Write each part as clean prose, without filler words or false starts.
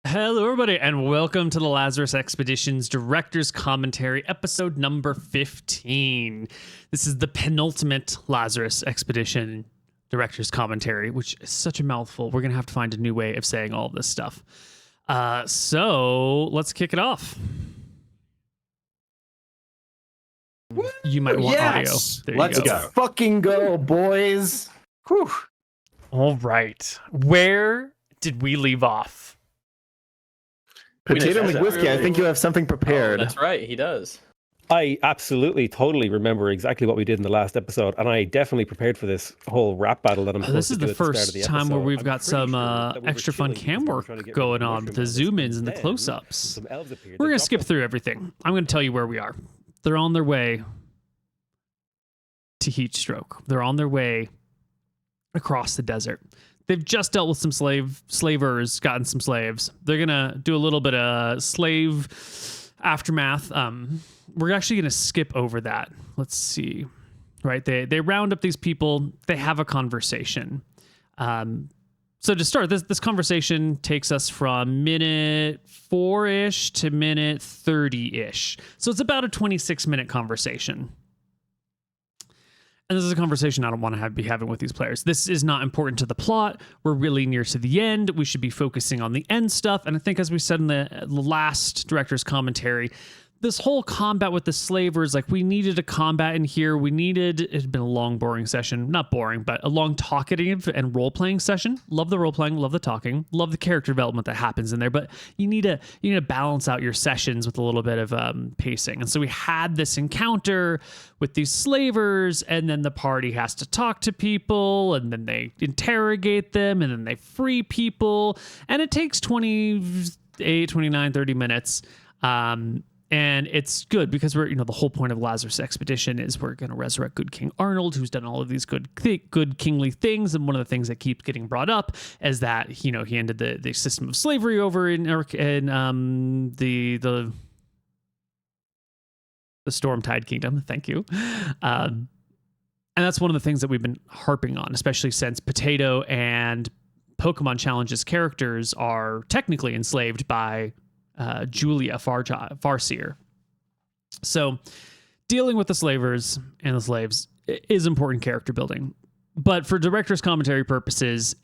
Hello, everybody, and welcome to the Lazarus Expedition's Director's Commentary, episode number 15. This is the penultimate Lazarus Expedition Director's Commentary, which is such a mouthful. We're going to have to find a new way of saying all of this stuff. So let's kick it off. You might want audio. There Let's you go. fucking go, boys. Whew. All right. Where did we leave off? Potato McWhiskey, I think you have something prepared. Oh, that's right, he does. I absolutely, totally remember exactly what we did in the last episode, and I definitely prepared for this whole rap battle that I'm supposed This is to do the at the start first of the time where episode. we've I'm got pretty some sure that we were extra fun chilling cam because we were work trying to get going rid of on, mushroom the elves, zoom-ins and the then close-ups. some elves appeared. We're They going to dropped skip us- through everything. I'm going to tell you where we are. They're on their way to heat stroke. They're on their way across the desert. They've just dealt with some slavers, gotten some slaves. They're going to do a little bit of slave aftermath. We're actually going to skip over that. Let's see. Right. They round up these people. They have a conversation. So to start, this conversation takes us from minute 4-ish to minute 30-ish. So it's about a 26-minute conversation. And this is a conversation I don't want to be having with these players. This is not important to the plot. We're really near to the end. We should be focusing on the end stuff. And I think, as we said in the last director's commentary, this whole combat with the slavers, like, we needed a combat in here. It had been a long, boring session. Not boring, but a long talkative and role-playing session. Love the role-playing, love the talking, love the character development that happens in there. But you need to balance out your sessions with a little bit of pacing. And so we had this encounter with these slavers, and then the party has to talk to people, and then they interrogate them, and then they free people. And it takes 28, 29, 30 minutes. And it's good because we're, the whole point of Lazarus Expedition is we're going to resurrect good King Arnold, who's done all of these good kingly things. And one of the things that keeps getting brought up is that, he ended the system of slavery over in the Stormtide Kingdom. Thank you. And that's one of the things that we've been harping on, especially since Potato and Pokemon Challenges characters are technically enslaved by Julia Farseer. So dealing with the slavers and the slaves is important character building. But for director's commentary purposes,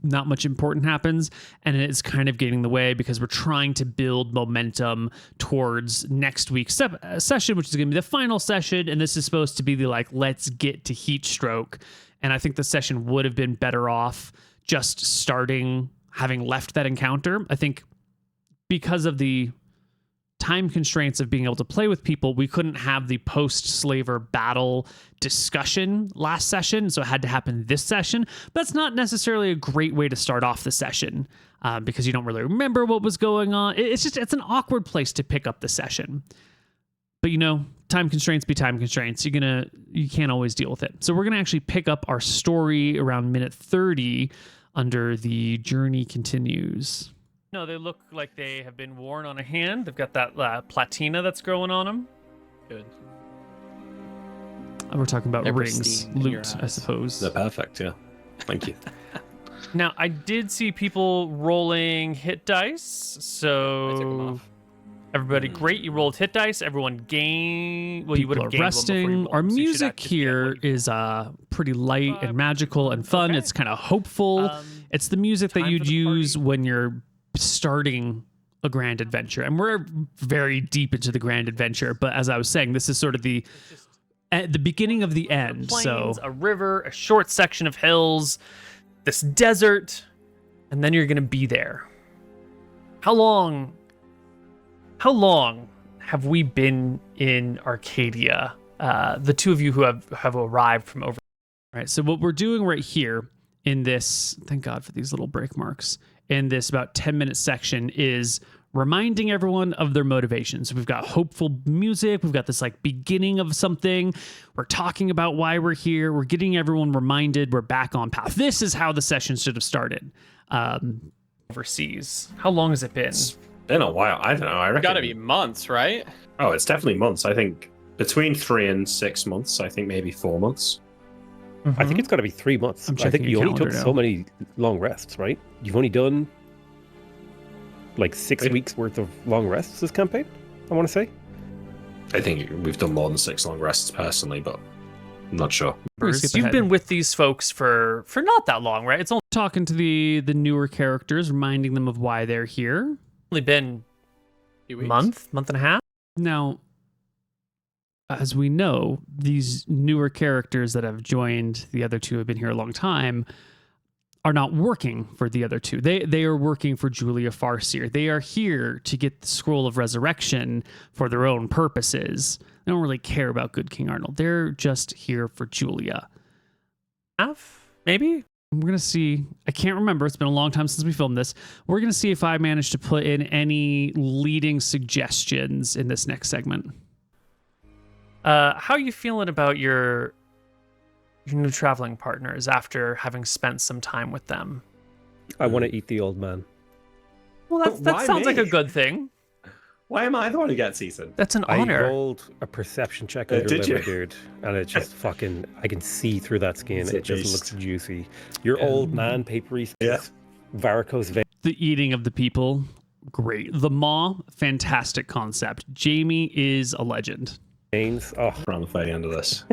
not much important happens, and it's kind of getting in the way because we're trying to build momentum towards next week's session, which is going to be the final session, and this is supposed to be the, let's get to heat stroke. And I think the session would have been better off just starting, having left that encounter. I think because of the time constraints of being able to play with people, we couldn't have the post-slaver battle discussion last session, so it had to happen this session. But that's not necessarily a great way to start off the session because you don't really remember what was going on. It's an awkward place to pick up the session. But time constraints be time constraints. You can't always deal with it. So we're gonna actually pick up our story around minute 30 under the journey continues. No, they look like they have been worn on a hand. They've got that platina that's growing on them. Good. We're talking about They're rings, pristine in your loot, I eyes. suppose. They're perfect, yeah. Thank you. Now, I did see people rolling hit dice. I took them So off. everybody, great. You rolled hit dice. Everyone gained. Well, you would People have are gained one before you resting. rolled Our them, so you should music actually get here what you- is pretty light and magical and fun. Okay. It's kind of hopeful. It's the music that time you'd for the use party. when you're starting a grand adventure, and we're very deep into the grand adventure. But as I was saying, this is sort of the beginning of the end. Plains, a river, a short section of hills, this desert, and then you're going to be there. How long have we been in Arcadia? The two of you who have arrived from over. All right, so what we're doing right here in this, thank God for these little break marks, in this about 10-minute section is reminding everyone of their motivations. We've got hopeful music. We've got this beginning of something. We're talking about why we're here. We're getting everyone reminded we're back on path. This is how the session should have started. Overseas. How long has it been? It's been a while. I don't know. I reckon. Got to be months, right? Oh, it's definitely months. I think between 3 and 6 months. I think maybe 4 months. I think it's got to be 3 months. I'm I think checking you your only took calendar so now. many long rests, right? You've only done like 6 Wait. weeks worth of long rests this campaign, I want to say. I think we've done more than 6 long rests personally, but I'm not sure. Skip You've ahead. been with these folks for not that long, right? It's Talking to the newer characters, reminding them of why they're here. only been Few a weeks. month and a half. Now, as we know, these newer characters that have joined the other two who have been here a long time are not working for the other two. They are working for Julia Farseer. They are here to get the scroll of resurrection for their own purposes. They don't really care about good King Arnold. They're just here for Julia. Half, maybe? We're going to see. I can't remember. It's been a long time since we filmed this. We're going to see if I managed to put in any leading suggestions in this next segment. How are you feeling about your new traveling partners after having spent some time with them? I want to eat the old man. Well, that Why sounds like a me? good thing. Why am I the one who gets eaten? That's an I honor. rolled a perception check on your Did liver, you? dude, and it just fucking, I can see through that skin. It's a It just beast. looks juicy. Your old man, papery, Yeah. varicose veins. The eating of the people, great. The Maw, fantastic concept. Jamie is a legend. Oh, Around the very end of this.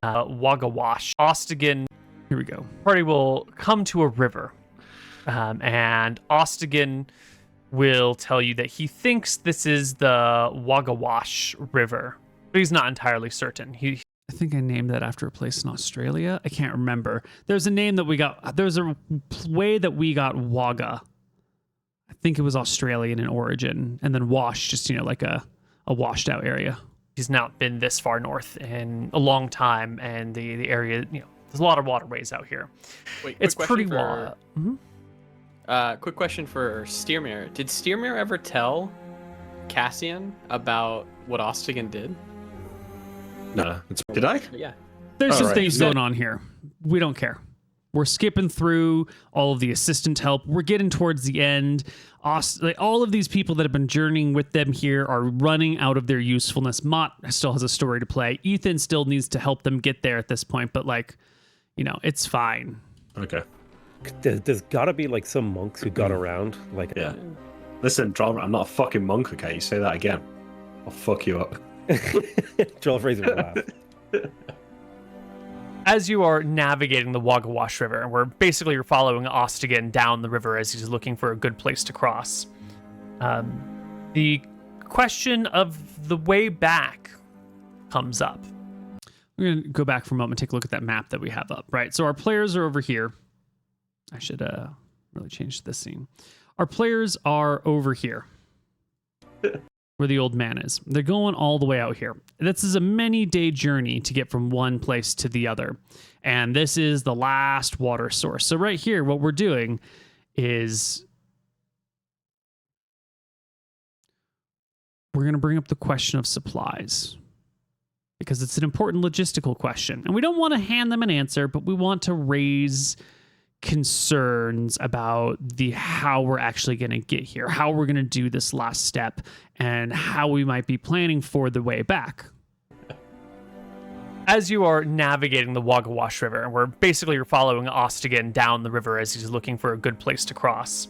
Wagawash. Ostigan Here we go. party will come to a river. And Ostigan will tell you that he thinks this is the Wagawash River, but he's not entirely certain. I think I named that after a place in Australia. I can't remember. There's a name that we got. There's a way that we got Wagga. I think it was Australian in origin, and then Wash, just like a washed out area. He's not been this far north in a long time, and the area, there's a lot of waterways out here. Wait, It's quick pretty question wild. quick question for Steermere. Did Steermere ever tell Cassian about what Ostigan did? No. Did I? Yeah. There's All some right. things going on here. We don't care. We're skipping through all of the assistant help. We're getting towards the end. All of these people that have been journeying with them here are running out of their usefulness. Mott still has a story to play. Ethan still needs to help them get there at this point, but it's fine. Okay. there's got to be like some monks who got around. Like, Yeah. Listen, John, I'm not a fucking monk, okay? You say that again, I'll fuck you up. Joel Fraser would laugh. As you are navigating the Wagawash River, and we're following Ostigan down the river as he's looking for a good place to cross. The question of the way back comes up. We're going to go back for a moment and take a look at that map that we have up, right? So our players are over here. I should really change this scene. Our players are over here where the old man is. They're going all the way out here. This is a many-day journey to get from one place to the other. And this is the last water source. So right here, what we're doing is we're going to bring up the question of supplies, because it's an important logistical question. And we don't want to hand them an answer, but we want to raise concerns about how we're actually going to get here, how we're going to do this last step, and how we might be planning for the way back. As you are navigating the Wagawash River, and we're following Ostigan down the river as he's looking for a good place to cross.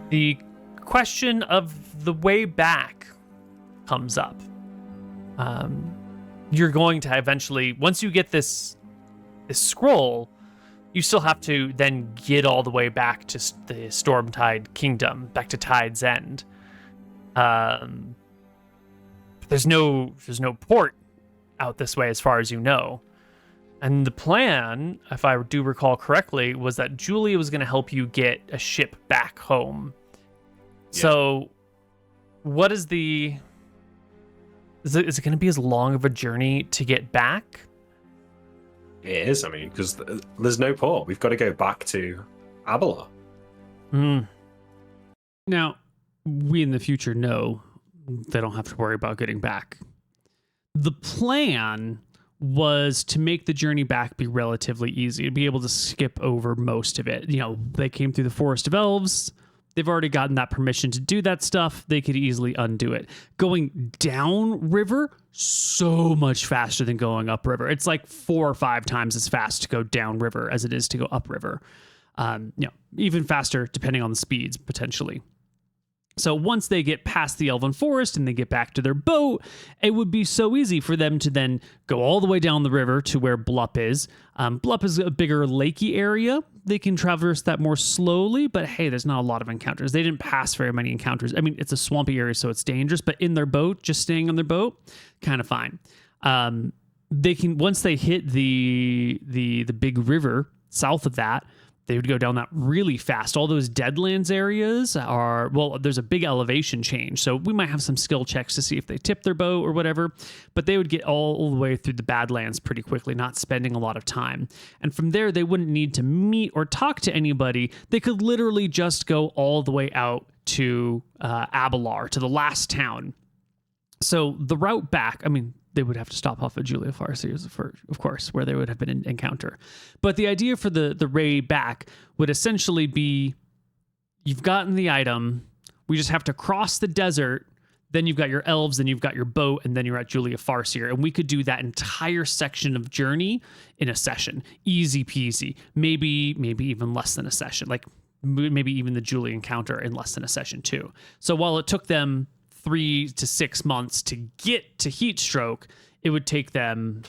The question of the way back comes up. You're going to eventually, once you get this scroll, you still have to then get all the way back to the Stormtide Kingdom, back to Tide's End. There's no port out this way as far as you know. And the plan, if I do recall correctly, was that Julia was going to help you get a ship back home. Yeah. So what is is it going to be as long of a journey to get back? It is, I mean, because there's no port. We've got to go back to Abelar. Now, we in the future know they don't have to worry about getting back. The plan was to make the journey back be relatively easy, to be able to skip over most of it. They came through the Forest of Elves. They've already gotten that permission to do that stuff. They could easily undo it. Going down river, so much faster than going upriver. It's like 4 or 5 times as fast to go down river as it is to go upriver. Even faster depending on the speeds, potentially. So once they get past the Elven Forest and they get back to their boat, it would be so easy for them to then go all the way down the river to where Blup is. Blup is a bigger lakey area. They can traverse that more slowly, but hey, there's not a lot of encounters. They didn't pass very many encounters. I mean, it's a swampy area, so it's dangerous, but in their boat, just staying on their boat, kind of fine. They can, once they hit the big river south of that, they would go down that really fast. All those Deadlands areas are, well, there's a big elevation change. So we might have some skill checks to see if they tip their boat or whatever, but they would get all the way through the Badlands pretty quickly, not spending a lot of time. And from there, they wouldn't need to meet or talk to anybody. They could literally just go all the way out to Abelar, to the last town. So the route back, I mean, they would have to stop off at Julia Farseers, of course, where there would have been an encounter. But the idea for the raid back would essentially be, you've gotten the item, we just have to cross the desert, then you've got your elves, then you've got your boat, and then you're at Julia Farseer. And we could do that entire section of journey in a session. Easy peasy. Maybe even less than a session. Like maybe even the Julia encounter in less than a session too. So while it took them 3 to 6 months to get to Heatstroke, it would take them,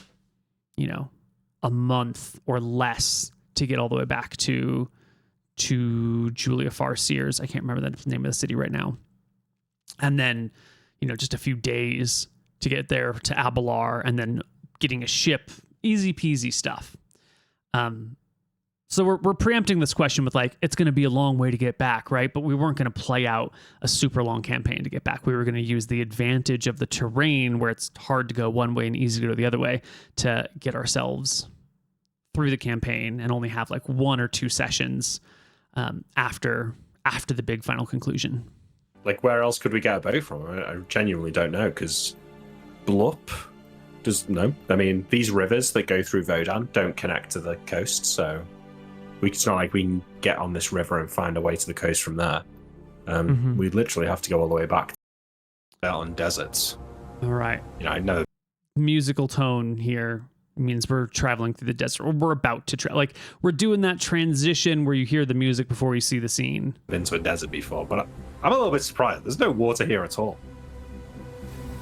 a month or less to get all the way back to Julia Farseers. I can't remember the name of the city right now. And then, just a few days to get there to Abelar, and then getting a ship, easy peasy stuff. So we're preempting this question with it's going to be a long way to get back, right? But we weren't going to play out a super long campaign to get back. We were going to use the advantage of the terrain where it's hard to go one way and easy to go the other way to get ourselves through the campaign and only have 1 or 2 sessions after the big final conclusion. Where else could we get a boat from? I genuinely don't know, because Blup does no. I mean, these rivers that go through Vodan don't connect to the coast, so it's not like we can get on this river and find a way to the coast from there. We literally have to go all the way back out on deserts. All right. I know. Musical tone here means we're traveling through the desert, or we're about to travel. We're doing that transition where you hear the music before you see the scene. Been to a desert before, but I'm a little bit surprised. There's no water here at all.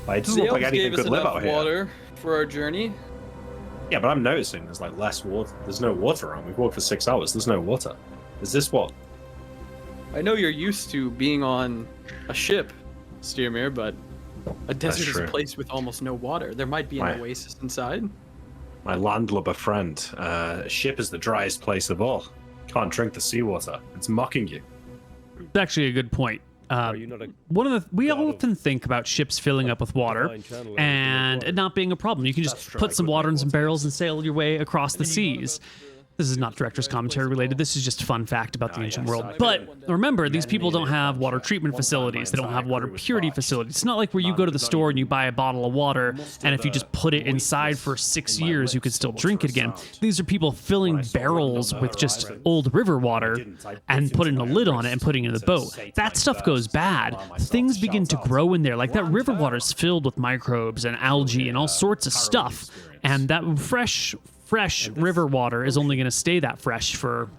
It doesn't look like anything could live out here. Water for our journey. Yeah, but I'm noticing there's less water. There's no water around. We've walked for 6 hours. There's no water. Is this what? I know you're used to being on a ship, Steermere, but a desert is a place with almost no water. There might be an oasis inside. My landlubber friend, a ship is the driest place of all. Can't drink the seawater. It's mocking you. It's actually a good point. Are you not we often think about ships filling up with water and it not being a problem. You can just put some water in some barrels and sail your way across the seas. This is not director's commentary related. This is just a fun fact about the ancient world. But remember, these people don't have water treatment facilities. They don't have water purity facilities. It's not like where you go to the store and you buy a bottle of water, and if you just put it inside for 6 years, you could still drink it again. These are people filling barrels with just old river water and putting a lid on it and putting it in the boat. That stuff goes bad. Things begin to grow in there. That river water is filled with microbes and algae and all sorts of stuff. And that fresh river water is only going to stay that fresh for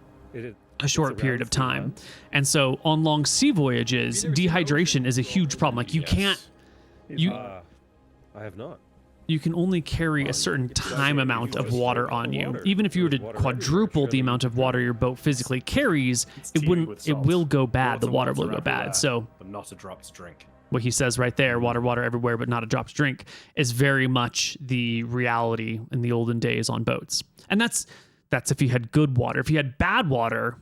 a short period of time. And so on long sea voyages, dehydration is a huge problem. You can't... I have not. You can only carry a certain time amount of water on you. Even if you were to quadruple the amount of water your boat physically carries, it will go bad. The water will go bad. So, but not a drop to drink. What he says right there, water everywhere, but not a drop to drink, is very much the reality in the olden days on boats. And that's if you had good water. If you had bad water,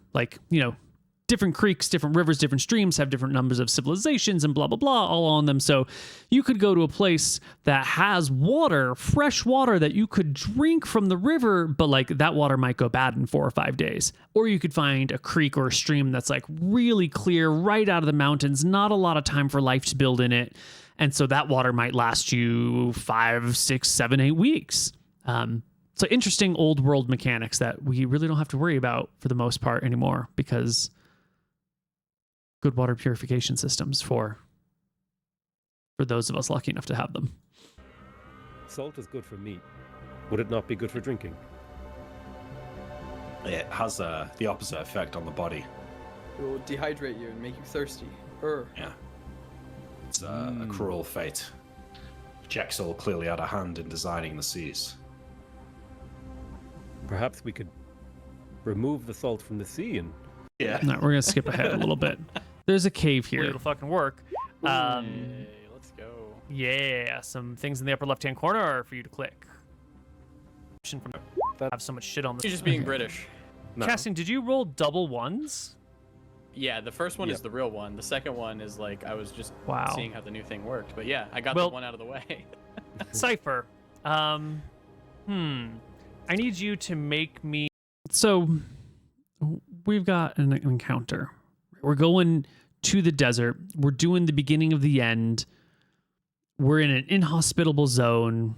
different creeks, different rivers, different streams have different numbers of civilizations and blah, blah, blah, all on them. So you could go to a place that has water, fresh water that you could drink from the river, but that water might go bad in 4 or 5 days. Or you could find a creek or a stream that's really clear right out of the mountains, not a lot of time for life to build in it. And so that water might last you 5, 6, 7, 8 weeks. So interesting old world mechanics that we really don't have to worry about for the most part anymore, because good water purification systems for those of us lucky enough to have them. Salt is good for meat. Would it not be good for drinking? It has the opposite effect on the body. It will dehydrate you and make you thirsty. Yeah. It's a cruel fate. Jexel clearly had a hand in designing the seas. Perhaps we could remove the salt from the sea and Yeah. No, we're gonna skip ahead a little bit. There's a cave here. It'll fucking work. Hey, let's go. Yeah, some things in the upper left-hand corner are for you to click. Have so much shit on You're this. just being British. No. Casting, did you roll double ones? Yeah, the first one is the real one. The second one is like I was just Wow. seeing how the new thing worked. But yeah, I got Well- the one out of the way. Cypher. I need you to make me. So we've got an encounter. We're going to the desert. We're doing the beginning of the end. We're in an inhospitable zone.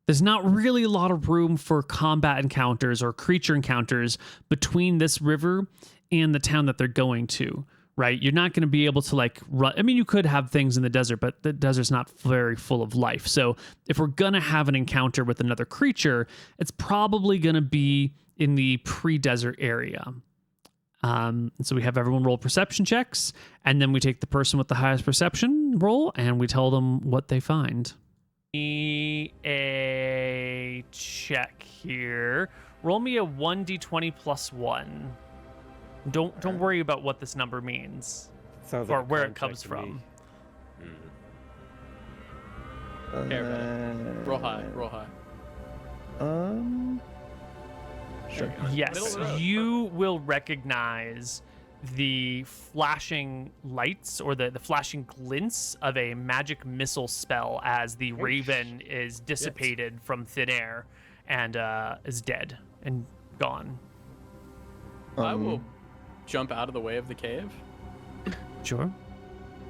There's not really a lot of room for combat encounters or creature encounters between this river and the town that they're going to, right? You're not going to be able to like run. I mean, you could have things in the desert, but the desert's not very full of life. So if we're going to have an encounter with another creature, it's probably going to be in the pre-desert area. So we have everyone roll perception checks, and then we take the person with the highest perception roll, and we tell them what they find. A check here. Roll me a 1d20 plus 1. Don't worry about what this number means sounds or like a where con it comes check to me. from. Roll high. Roll high. Sure. Middle Yes, of the road. you will recognize the flashing lights or the flashing glints of a magic missile spell as the raven is dissipated from thin air and is dead and gone. I will jump out of the way of the cave. Sure.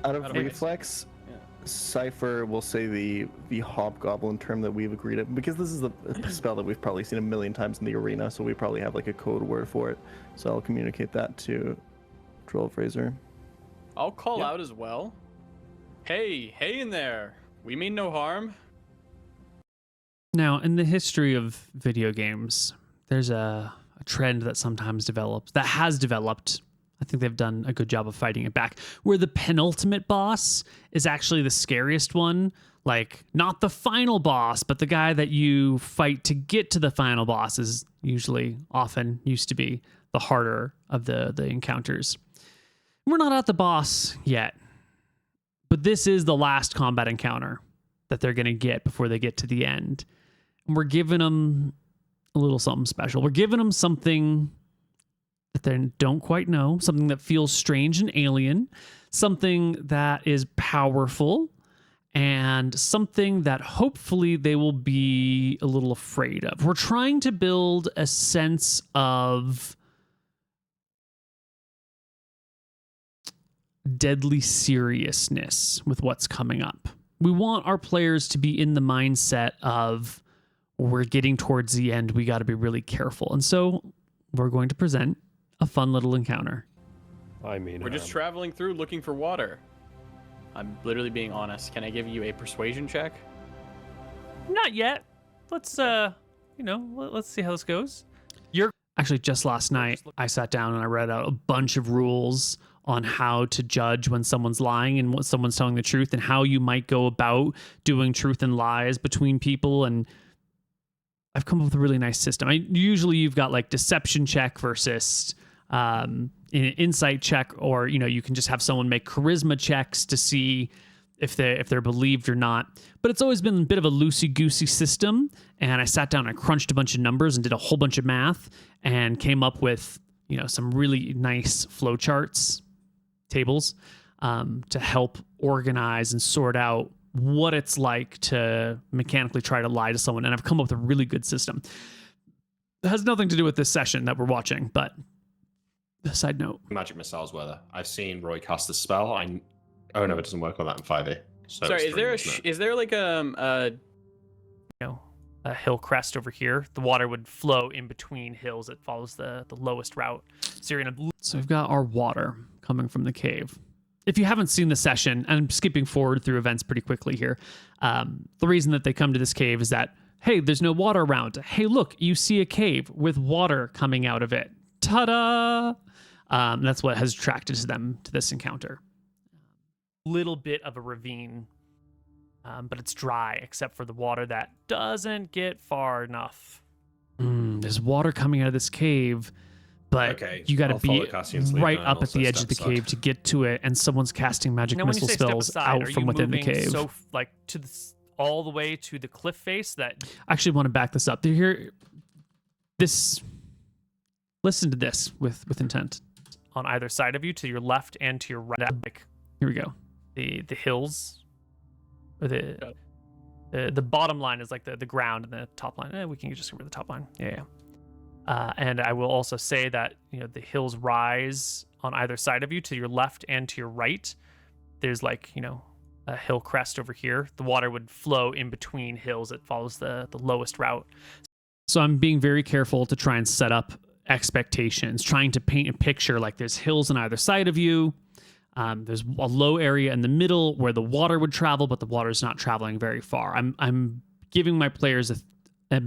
Out of Out of reflex, Yeah. Cypher will say the hobgoblin term that we've agreed on, because this is a spell that we've probably seen a million times in the arena, so we probably have like a code word for it. So I'll communicate that to Troll Fraser. I'll call out as well. Hey in there. We mean no harm. Now, in the history of video games, there's a trend that sometimes develops, that has developed. I think they've done a good job of fighting it back, where the penultimate boss is actually the scariest one. Like, not the final boss, but the guy that you fight to get to the final boss is usually, often, used to be the harder of the encounters. We're not at the boss yet, but this is the last combat encounter that they're going to get before they get to the end. And we're giving them a little something special. We're giving them something that they don't quite know, something that feels strange and alien, something that is powerful, and something that hopefully they will be a little afraid of. We're trying to build a sense of deadly seriousness with what's coming up. We want our players to be in the mindset of, we're getting towards the end, we got to be really careful. And so we're going to present a fun little encounter. I mean, We're just traveling through looking for water. I'm literally being honest. Can I give you a persuasion check? Not yet. Let's let's see how this goes. Actually, just last night, I sat down and I read out a bunch of rules on how to judge when someone's lying and what someone's telling the truth, and how you might go about doing truth and lies between people. And I've come up with a really nice system. Usually you've got like deception check versus insight check, or you can just have someone make charisma checks to see if they're believed or not. But it's always been a bit of a loosey-goosey system, and I sat down and crunched a bunch of numbers and did a whole bunch of math and came up with some really nice flowcharts, tables, to help organize and sort out what it's like to mechanically try to lie to someone. And I've come up with a really good system. It has nothing to do with this session that we're watching, but a side note. Magic missiles were there. I've seen Roy cast a spell. Oh no, it doesn't work on that in 5e. So Sorry, it's is there like A hill crest over here. The water would flow in between hills. It follows the lowest route. So you're gonna. So we've got our water coming from the cave. If you haven't seen the session, and I'm skipping forward through events pretty quickly here, the reason that they come to this cave is that, hey, there's no water around. Hey, look, you see a cave with water coming out of it. Ta-da! That's what has attracted them to this encounter. little bit of a ravine, but it's dry except for the water that doesn't get far enough. There's water coming out of this cave, but Okay, you got to I'll follow be Cassian's lead right then up and at the also edge of the step aside. cave to get to it, and someone's casting magic Now, when you missile say step spells aside, out are from you within the moving cave. so like to all the way to the cliff face that I actually want to back this up. Listen to this with intent. on either side of you, to your left and to your right, like Here we go. the hills, or the bottom line is like the ground, and the top line. We can just remember the top line. Yeah. And I will also say that the hills rise on either side of you, to your left and to your right. There's like a hill crest over here. The water would flow in between hills. It follows the lowest route. So I'm being very careful to try and set up expectations, trying to paint a picture like there's hills on either side of you. There's a low area in the middle where the water would travel, but the water is not traveling very far. I'm giving my players a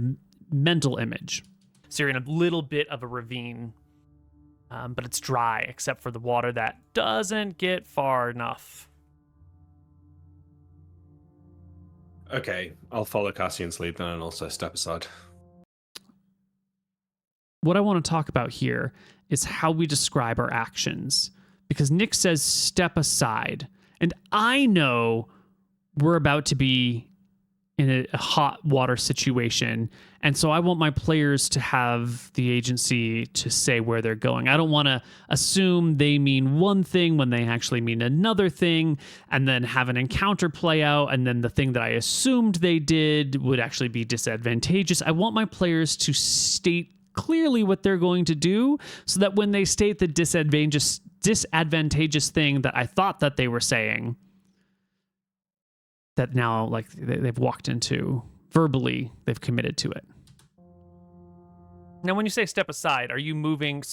mental image. So you're in a little bit of a ravine, but it's dry except for the water that doesn't get far enough. Okay, I'll follow Cassian's lead then and also step aside. What I want to talk about here is how we describe our actions, because Nick says step aside, and I know we're about to be in a hot water situation, and so I want my players to have the agency to say where they're going. I don't want to assume they mean one thing when they actually mean another thing, and then have an encounter play out, and then the thing that I assumed they did would actually be disadvantageous. I want my players to state clearly what they're going to do, so that when they state the disadvantageous thing that I thought that they were saying, that now like they've walked into verbally, they've committed to it. Now, when you say step aside, are you moving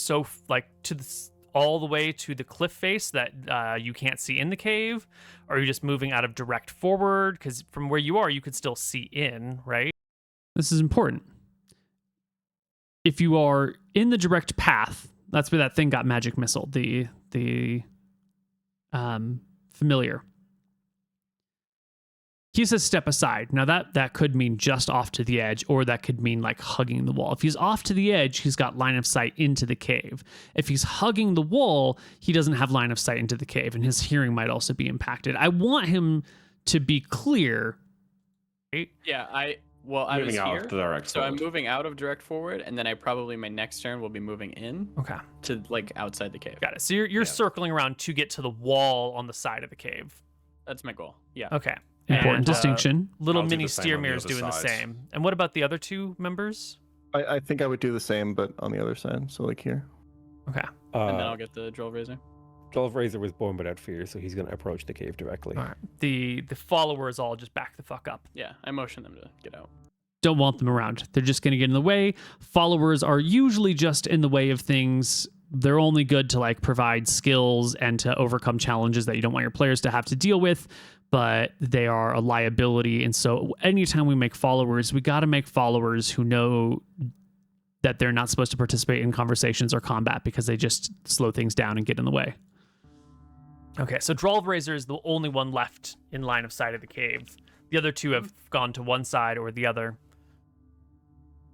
all the way to the cliff face that you can't see in the cave? Or are you just moving out of direct forward? Because from where you are, you could still see in, right? This is important. If you are in the direct path, that's where that thing got magic missile, the familiar. He says step aside. Now that could mean just off to the edge, or that could mean like hugging the wall. If he's off to the edge, he's got line of sight into the cave. If he's hugging the wall, he doesn't have line of sight into the cave, and his hearing might also be impacted. I want him to be clear. Right? Yeah, I was Moving out here, of the direct so I'm forward. moving out of direct forward, and then my next turn will be moving in Okay. to like outside the cave. Got it. So you're circling around to get to the wall on the side of the cave. That's my goal. Yeah. Okay. Important And, distinction. Little I'll do mini the same on the Steermere's other doing side. the same. And what about the other two members? I think I would do the same, but on the other side. So like here. Okay. And then I'll get the Droll Razor. Jolv Razor was born without fear, so he's going to approach the cave directly. All right. The followers all just back the fuck up. Yeah, I motion them to get out. Don't want them around. They're just going to get in the way. Followers are usually just in the way of things. They're only good to like provide skills and to overcome challenges that you don't want your players to have to deal with, but they are a liability. And so anytime we make followers, we got to make followers who know that they're not supposed to participate in conversations or combat, because they just slow things down and get in the way. Okay, so Droll Razor is the only one left in line of sight of the cave. The other two have gone to one side or the other.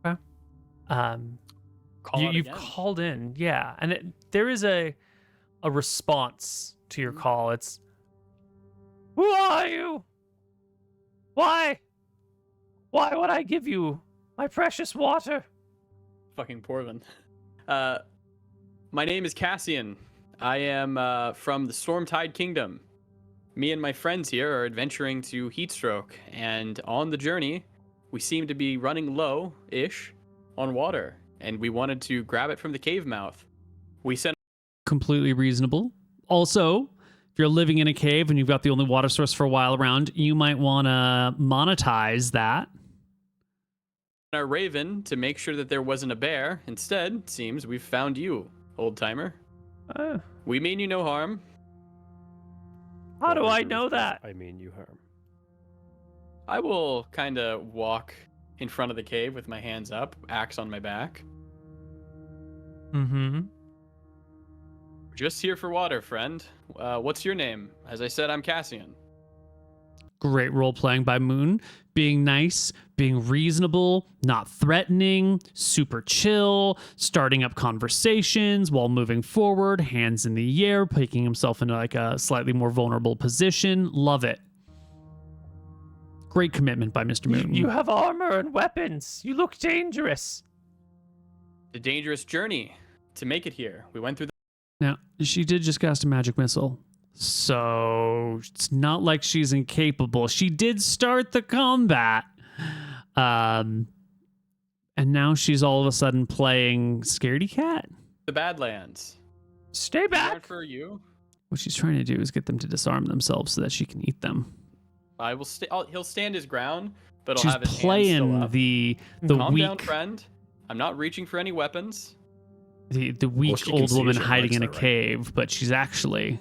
Okay. Call out You've again. called in, yeah, and there is a response to your call. It's, who are you? Why would I give you my precious water? Fucking Portland. My name is Cassian. I am from the Stormtide Kingdom. Me and my friends here are adventuring to Heatstroke, and on the journey, we seem to be running low-ish on water, and we wanted to grab it from the cave mouth. We sent Completely reasonable. Also, if you're living in a cave and you've got the only water source for a while around, you might want to monetize that. our Raven to make sure that there wasn't a bear. Instead, it seems we've found you, old-timer. We mean you no harm. How do Jolv I Razor know whispers, that? I mean you harm. I will kind of walk in front of the cave with my hands up, axe on my back. Mm-hmm. Just here for water, friend. What's your name? As I said, I'm Cassian. Great role playing by Moon. Being nice, being reasonable, not threatening, super chill, starting up conversations while moving forward, hands in the air, picking himself into like a slightly more vulnerable position. Love it. Great commitment by Mr. Moon. You have armor and weapons. You look dangerous. The dangerous journey to make it here. We went through Now, she did just cast a magic missile. So it's not like she's incapable. She did start the combat. And now she's all of a sudden playing Scaredy Cat. the Badlands. Stay back. For you. What she's trying to do is get them to disarm themselves so that she can eat them. I will stay. He'll stand his ground, but he'll She's have his hands playing still up. the Calm down, weak friend. I'm not reaching for any weapons. the Well, weak she can old see woman her hiding legs in a though, right? cave, but she's actually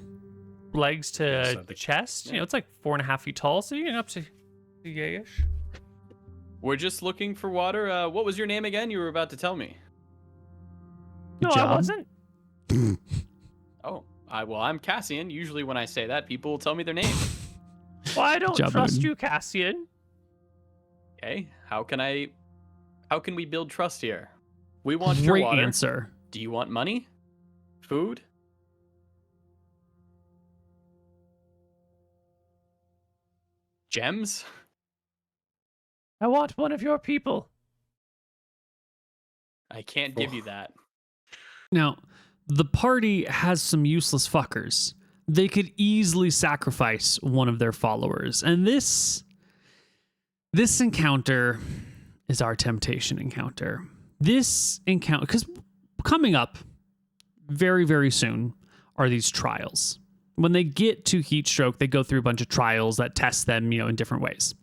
Legs to Yeah, so the- chest. You Yeah. know, it's like 4.5 feet tall, so you're getting up to yay-ish. We're just looking for water. What was your name again? You were about to tell me. No, job. I wasn't. Oh, I'm Cassian. Usually when I say that, people will tell me their name. Well, I don't job, trust Moon. you, Cassian. Okay, how can we build trust here? We want your great water. answer. Do you want money? Food? Gems? I want one of your people. I can't give you that. Now, the party has some useless fuckers. They could easily sacrifice one of their followers. And this encounter is our temptation encounter. This encounter, because coming up very, very soon are these trials. When they get to heat stroke, they go through a bunch of trials that test them, in different ways.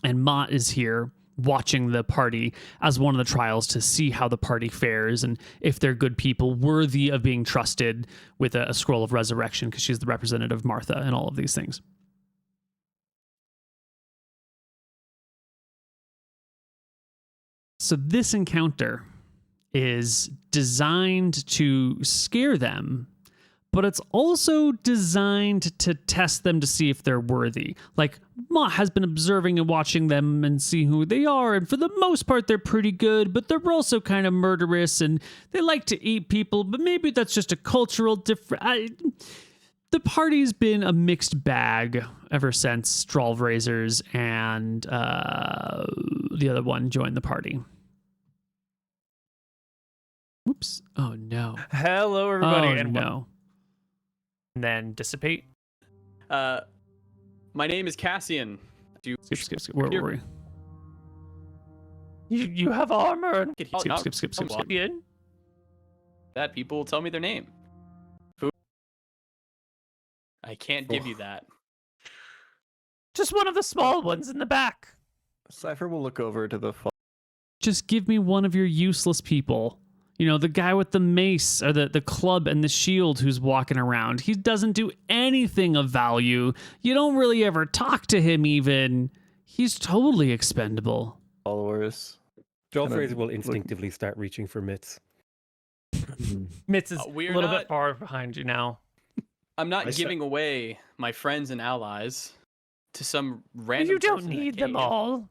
And Mott is here watching the party as one of the trials to see how the party fares and if they're good people worthy of being trusted with a scroll of resurrection, because she's the representative of Martha and all of these things. So this encounter is designed to scare them, but it's also designed to test them to see if they're worthy. Like, Ma has been observing and watching them and see who they are, and for the most part, they're pretty good, but they're also kind of murderous, and they like to eat people, but maybe that's just a cultural difference. The party's been a mixed bag ever since Strawlrazors and the other one joined the party. Whoops. Oh, no. Hello, everybody, Oh, and no. and then dissipate. My name is Cassian. Skip. Where were we? You have armor and Skip. Cassian. That people will tell me their name. Food? I can't give you that. Just one of the small ones in the back. Cypher will look over to the Just give me one of your useless people. The guy with the mace or the club and the shield who's walking around. He doesn't do anything of value. You don't really ever talk to him even. He's totally expendable. followers. Joel Kinda Fraser will look- instinctively start reaching for mitts. Mitz is a we're little not- bit far behind you now. I'm not I said- giving away my friends and allies to some random. You don't person in a need them cave. all.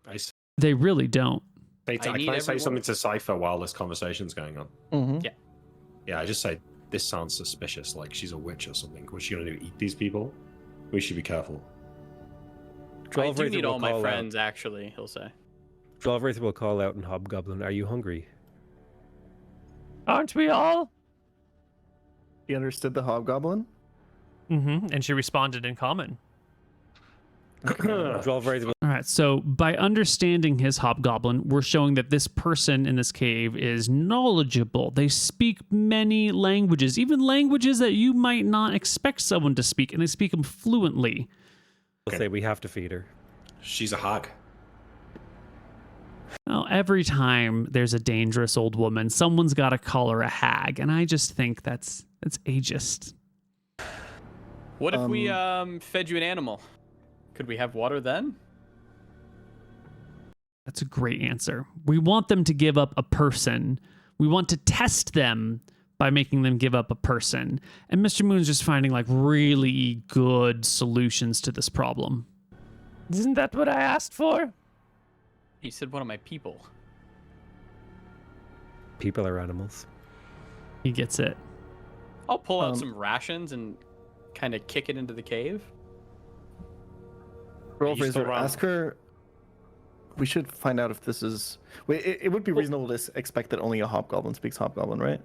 I say, They really don't. I can need I say everyone. something to Cypher while this conversation's going on? Mm-hmm. Yeah, I just say this sounds suspicious, like she's a witch or something. What's she gonna do? Eat these people? We should be careful. I do Fraser need will all my call out- friends, actually, he'll say. Joel Fraser will call out in Hobgoblin, "Are you hungry?" Aren't we all? He understood the hobgoblin. Mm-hmm. And she responded in common. Joel Fraser will All right, so by understanding his hobgoblin, we're showing that this person in this cave is knowledgeable. They speak many languages, even languages that you might not expect someone to speak, and they speak them fluently. say we have to feed her. She's a hag. Well, every time there's a dangerous old woman, someone's got to call her a hag, and I just think that's ageist. What if we fed you an animal? Could we have water then? That's a great answer. We want them to give up a person. We want to test them by making them give up a person. And Mr. Moon's just finding like really good solutions to this problem. Isn't that what I asked for? He said one of my people. People are animals. He gets it. I'll pull out some rations and kind of kick it into the cave. Girl You still Fraser, run. ask her. We should find out if this is. Wait, it would be reasonable to expect that only a hobgoblin speaks hobgoblin, right?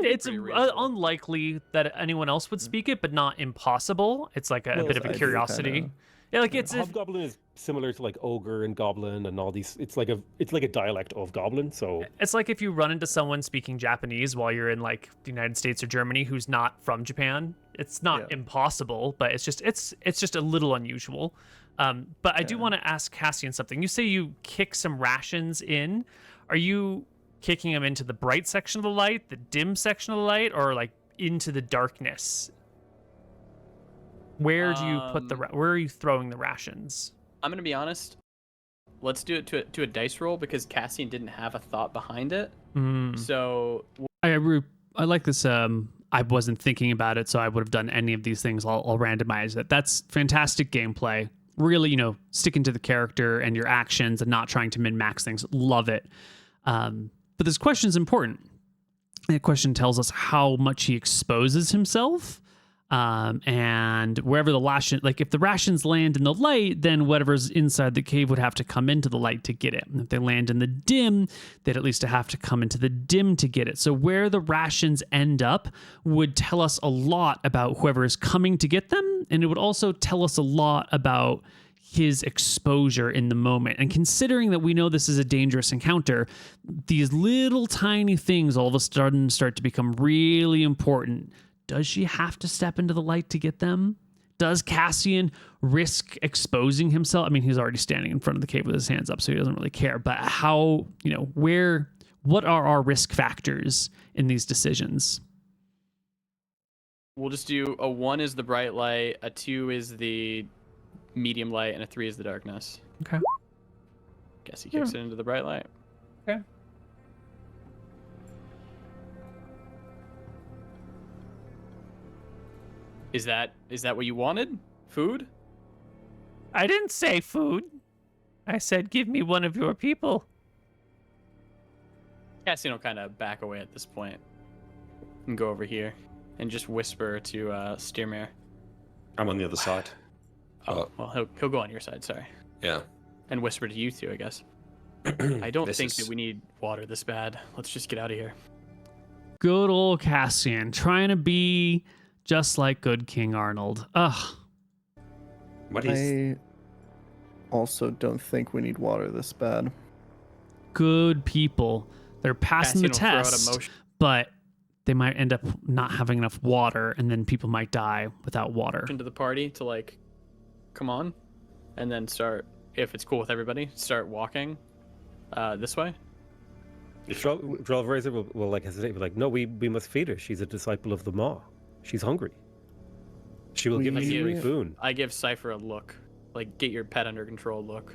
It's pretty reasonable. unlikely that anyone else would speak it, but not impossible. It's like a Well, bit of I a do curiosity. kinda- Yeah, like it's if, Hobgoblin is similar to like ogre and goblin and all these. It's like a dialect of goblin. So it's like if you run into someone speaking Japanese while you're in like the United States or Germany who's not from Japan. It's not Yeah. impossible, but it's just a little unusual. But I do want to ask Cassian something. You say you kick some rations in. Are you kicking them into the bright section of the light, the dim section of the light, or like into the darkness? Where do you put where are you throwing the rations? I'm gonna be honest. Let's do it to a dice roll because Cassian didn't have a thought behind it. So I like this. I wasn't thinking about it, so I would have done any of these things. I'll randomize it. That's fantastic gameplay. Really, sticking to the character and your actions and not trying to min-max things. Love it. But this question is important. The question tells us how much he exposes himself. And wherever the ration, like if the rations land in the light, then whatever's inside the cave would have to come into the light to get it. And if they land in the dim, they'd at least have to come into the dim to get it. So where the rations end up would tell us a lot about whoever is coming to get them. And it would also tell us a lot about his exposure in the moment. And considering that we know this is a dangerous encounter, these little tiny things all of a sudden start to become really important. Does she have to step into the light to get them? Does Cassian risk exposing himself? I mean, he's already standing in front of the cave with his hands up, so he doesn't really care. But how, what are our risk factors in these decisions? we'll just do a 1 is the bright light, a 2 is the medium light, and a 3 is the darkness. Okay. Guess he kicks it into the bright light. Okay. Is that what you wanted? Food? I didn't say food. I said, give me one of your people. Cassian will kind of back away at this point and go over here and just whisper to Steermere. I'm on the other side. Oh, well, he'll go on your side, sorry. Yeah. And whisper to you two, I guess. I don't This think is- that we need water this bad. Let's just get out of here. Good old Cassian, trying to be just like good King Arnold. Ugh. What is? I also don't think we need water this bad. Good people. They're passing the Cassian will throw out a test, motion. but they might end up not having enough water, and then people might die without water. Into the party to come on, and then start, if it's cool with everybody, start walking this way. Razor will hesitate, but no, we must feed her. She's a disciple of the Maw. She's hungry. She will give us a great boon. I give Cypher a look, get your pet under control look.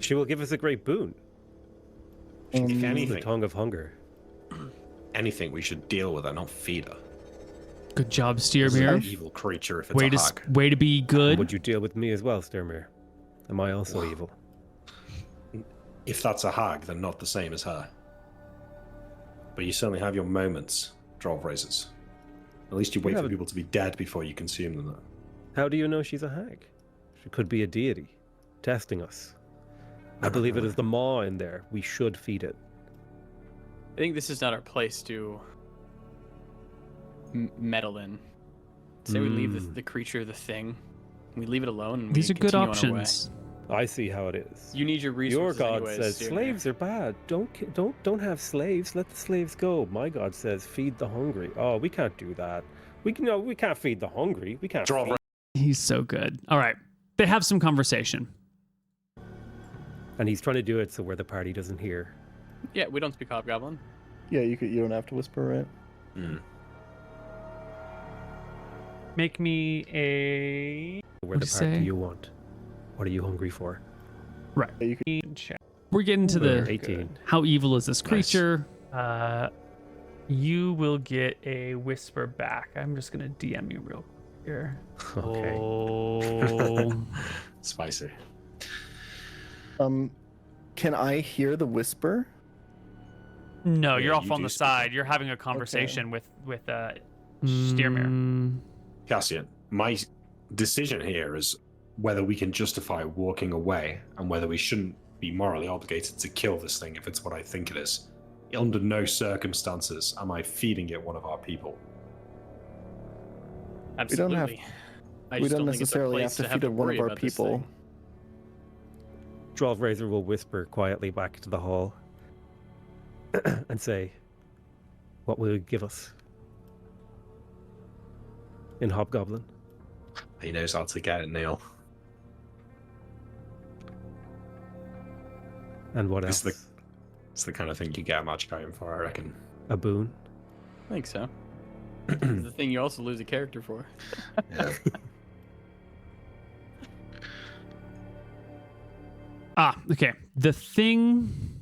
She will give us a great boon. If The anything, tongue of hunger. anything, we should deal with her, not feed her. Good job, This is an Steermere. evil creature if it's Way a to hag. way to be good. Would you deal with me as well, Sturmere? Am I also evil? If that's a hag, then not the same as her. But you certainly have your moments, Droll Razors. At least you wait have for a- people to be dead before you consume them. Though. How do you know she's a hag? She could be a deity, testing us. I believe it is the Maw in there. We should feed it. I think this is not our place to meddle in. Say we leave the creature, the thing. We leave it alone. And These we are good continue on our way. options. I see how it is. You need your Your resources. God anyways, says Steermere. slaves are bad. Don't have slaves. Let the slaves go. My God says feed the hungry. Oh, we can't do that. We can't feed the hungry. We can't. Droll feed- He's so good. All right. They have some conversation. And he's trying to do it so where the party doesn't hear. Yeah, we don't speak Hobgoblin. Yeah, you don't have to whisper, right? Make me a Where the What'd you party say? you want. What are you hungry for? Right. Yeah, you could, check. We're getting to the 18. how evil is this creature? You will get a whisper back. I'm just gonna DM you real here. Okay. Oh. Spicy. Can I hear the whisper? No, Yeah, you're off you on do the speak side. You're having a conversation with Steermere. Mm, Cassian, my decision here is whether we can justify walking away and whether we shouldn't be morally obligated to kill this thing if it's what I think it is. Under no circumstances am I feeding it one of our people. Absolutely. I We just don't think it's a necessarily have place to feed to it one worry of our about this people. thing. Razor will whisper quietly back to the hall and say, "What will you give us?" In Hobgoblin. He knows how to get it, Neal. And what It's else? It's the kind of thing you get a magic item for, I reckon. A boon. I think so. It's the thing you also lose a character for. Yeah. okay. The thing.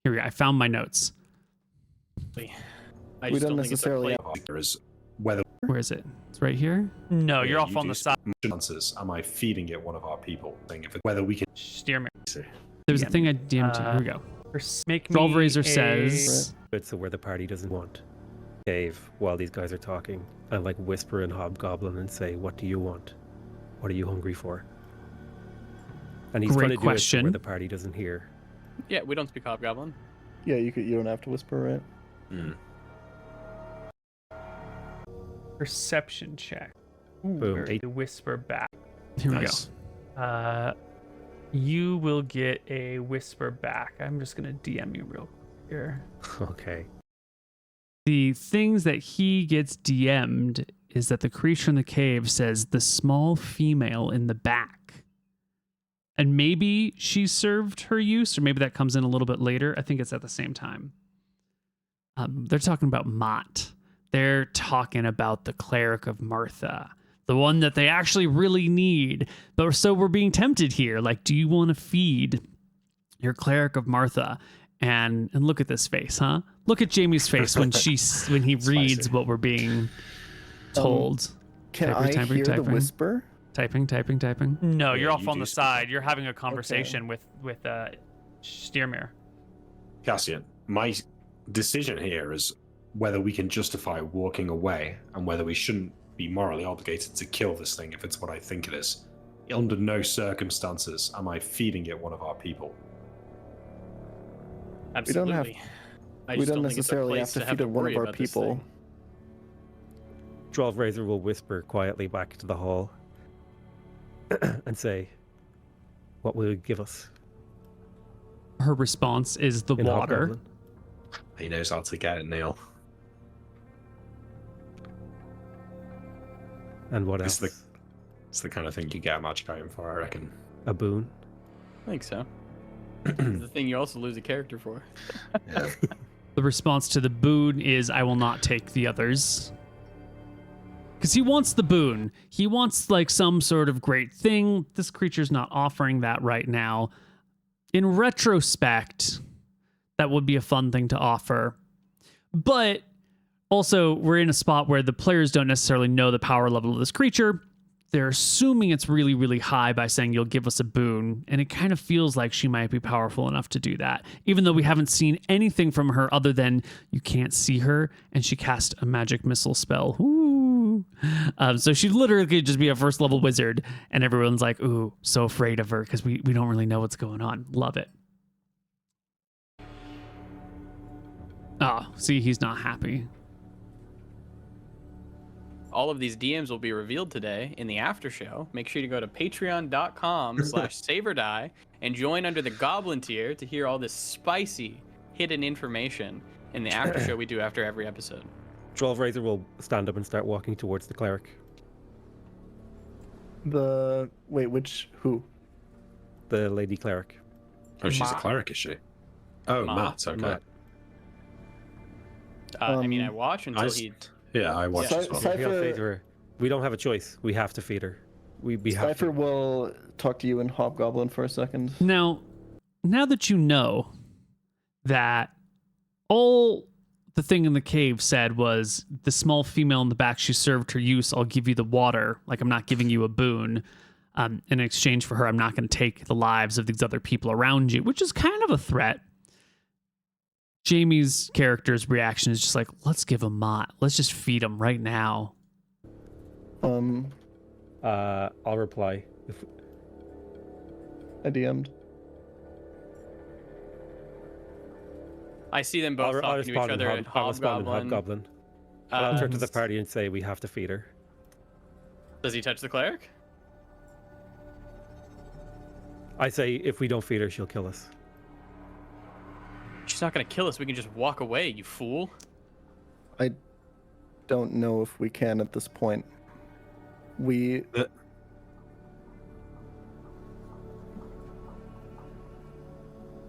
Here we go. I found my notes. I We just don't don't think it's a necessarily place. There is whether Where is it? It's right here. No, you're yeah, off you on do the side. circumstances am I feeding it one of our people? Thing if it, whether we can Steermere. There's a thing I DM'd. Here we go. Make me 12 Razor a- says. Good, so where the party doesn't want. Cave while these guys are talking, and like whisper in Hobgoblin and say, "What do you want? What are you hungry for?" And he's Great going to do it so question. where the party doesn't hear. Yeah, we don't speak Hobgoblin. Yeah, you don't have to whisper, right? Mm. Perception check. Ooh, Boom, where 8. the whisper back. Here we Nice. You will get a whisper back. I'm just gonna DM you real here. Okay. The things that he gets DM'd is that the creature in the cave says the small female in the back. And maybe she served her use, or maybe that comes in a little bit later. I think it's at the same time. They're talking about Mott. They're talking about the cleric of Martha, the one that they actually really need. But so we're being tempted here. Like, do you want to feed your cleric of Martha? And look at this face, huh? Look at Jamie's face when he reads what we're being told. Can Typing, I typing, hear the typing. whisper? Typing. No, Yeah, you're off you on do the speak side. You're having a conversation with Steermere. Cassian, my decision here is whether we can justify walking away and whether we shouldn't be morally obligated to kill this thing if it's what I think it is. Under no circumstances am I feeding it one of our people. Absolutely. have- I We just don't think it's a necessarily have place to feed it one worry of our about this people. thing. Razor will whisper quietly back to the hall and say, "What will you give us?" Her response is the In water. Hobgoblin. He knows how to get it, Neal. And what It's else? It's the kind of thing you get a magic item for, I reckon. A boon. I think so. It's the thing you also lose a character for. Yeah. The response to the boon is, I will not take the others. Because he wants the boon. He wants like some sort of great thing. This creature's not offering that right now. In retrospect, that would be a fun thing to offer. But also, we're in a spot where the players don't necessarily know the power level of this creature. They're assuming it's really, really high by saying you'll give us a boon. And it kind of feels like she might be powerful enough to do that. Even though we haven't seen anything from her other than you can't see her and she cast a magic missile spell. Ooh. So she literally could just be a first level wizard. And everyone's like, ooh, so afraid of her because we don't really know what's going on. Love it. Oh, see, he's not happy. All of these DMs will be revealed today in the after show. Make sure to go to patreon.com/saveordie and join under the Goblin tier to hear all this spicy hidden information in the after show we do after every episode. Razor will stand up and start walking towards the cleric. Who? The lady cleric. Oh, she's a Matt. cleric, is she? Oh, Matt. Matt, okay. Matt. I mean, I watch until I- he. Yeah, I watched as well. Cypher- He'll feed her. We don't have a choice. We have to feed her. We have Cypher to. will talk to you in Hobgoblin for a second. Now that you know that all the thing in the cave said was the small female in the back, she served her use. I'll give you the water. Like, I'm not giving you a boon. In exchange for her, I'm not going to take the lives of these other people around you, which is kind of a threat. Jamie's character's reaction is just like, let's give him Mott. Let's just feed him right now. I'll reply. I DM'd. I see them both I'll talking to each respond in other. I'll respond in Hobgoblin. And I'll turn to the party and say, we have to feed her. Does he touch the cleric? I say, if we don't feed her, she'll kill us. She's not gonna kill us. We can just walk away, you fool. I don't know if we can at this point. We...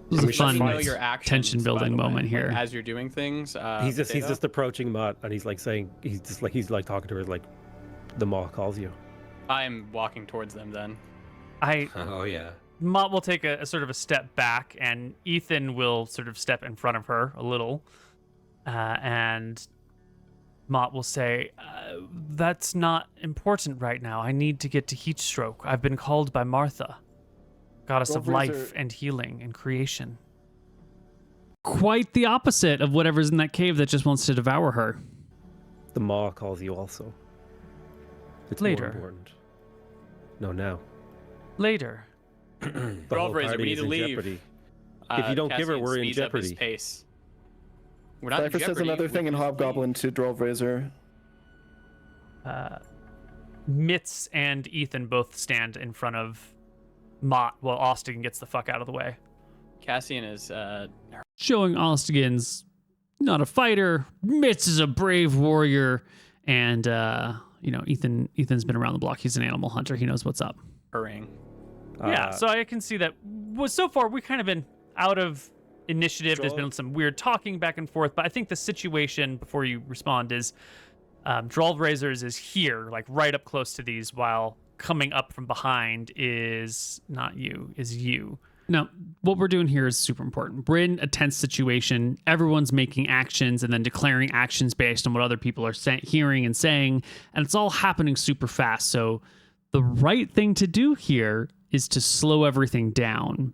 This is a We should know fun your actions, tension building by the way, moment here. like, as you're doing things. He's Potato? just approaching Mott, and he's like saying, he's talking to her like, the maw calls you. I'm walking towards them then. Oh yeah. Mott will take a sort of a step back, and Ethan will sort of step in front of her a little. And Mott will say, that's not important right now. I need to get to Heatstroke. I've been called by Martha, goddess of life and healing and creation. Quite the opposite of whatever's in that cave that just wants to devour her. The maw calls you also. It's Later. more important. No, now. Later. The Roll whole Razor, party we need is to in leave. jeopardy. If you don't give her, Cassian we're in speeds up his jeopardy. pace. We're not in Cypher says jeopardy, another we thing in just Hobgoblin to Drove Razor. Mitz and Ethan both stand in front of Mott while Austin gets the fuck out of the way. leave. Cassian is Showing Ostigan's not a fighter. Mitz is a brave warrior. And, Ethan's been around the block. He's an animal hunter. He knows what's up. hurrying. Yeah, so I can see that. Well, so far we've kind of been out of initiative. There's been some weird talking back and forth, but I think the situation before you respond is Drolv Razors is here, like right up close to these, while coming up from behind is not you, is you. Now, what we're doing here is super important. We're in a tense situation. Everyone's making actions and then declaring actions based on what other people are hearing and saying, and it's all happening super fast. So the right thing to do here is to slow everything down.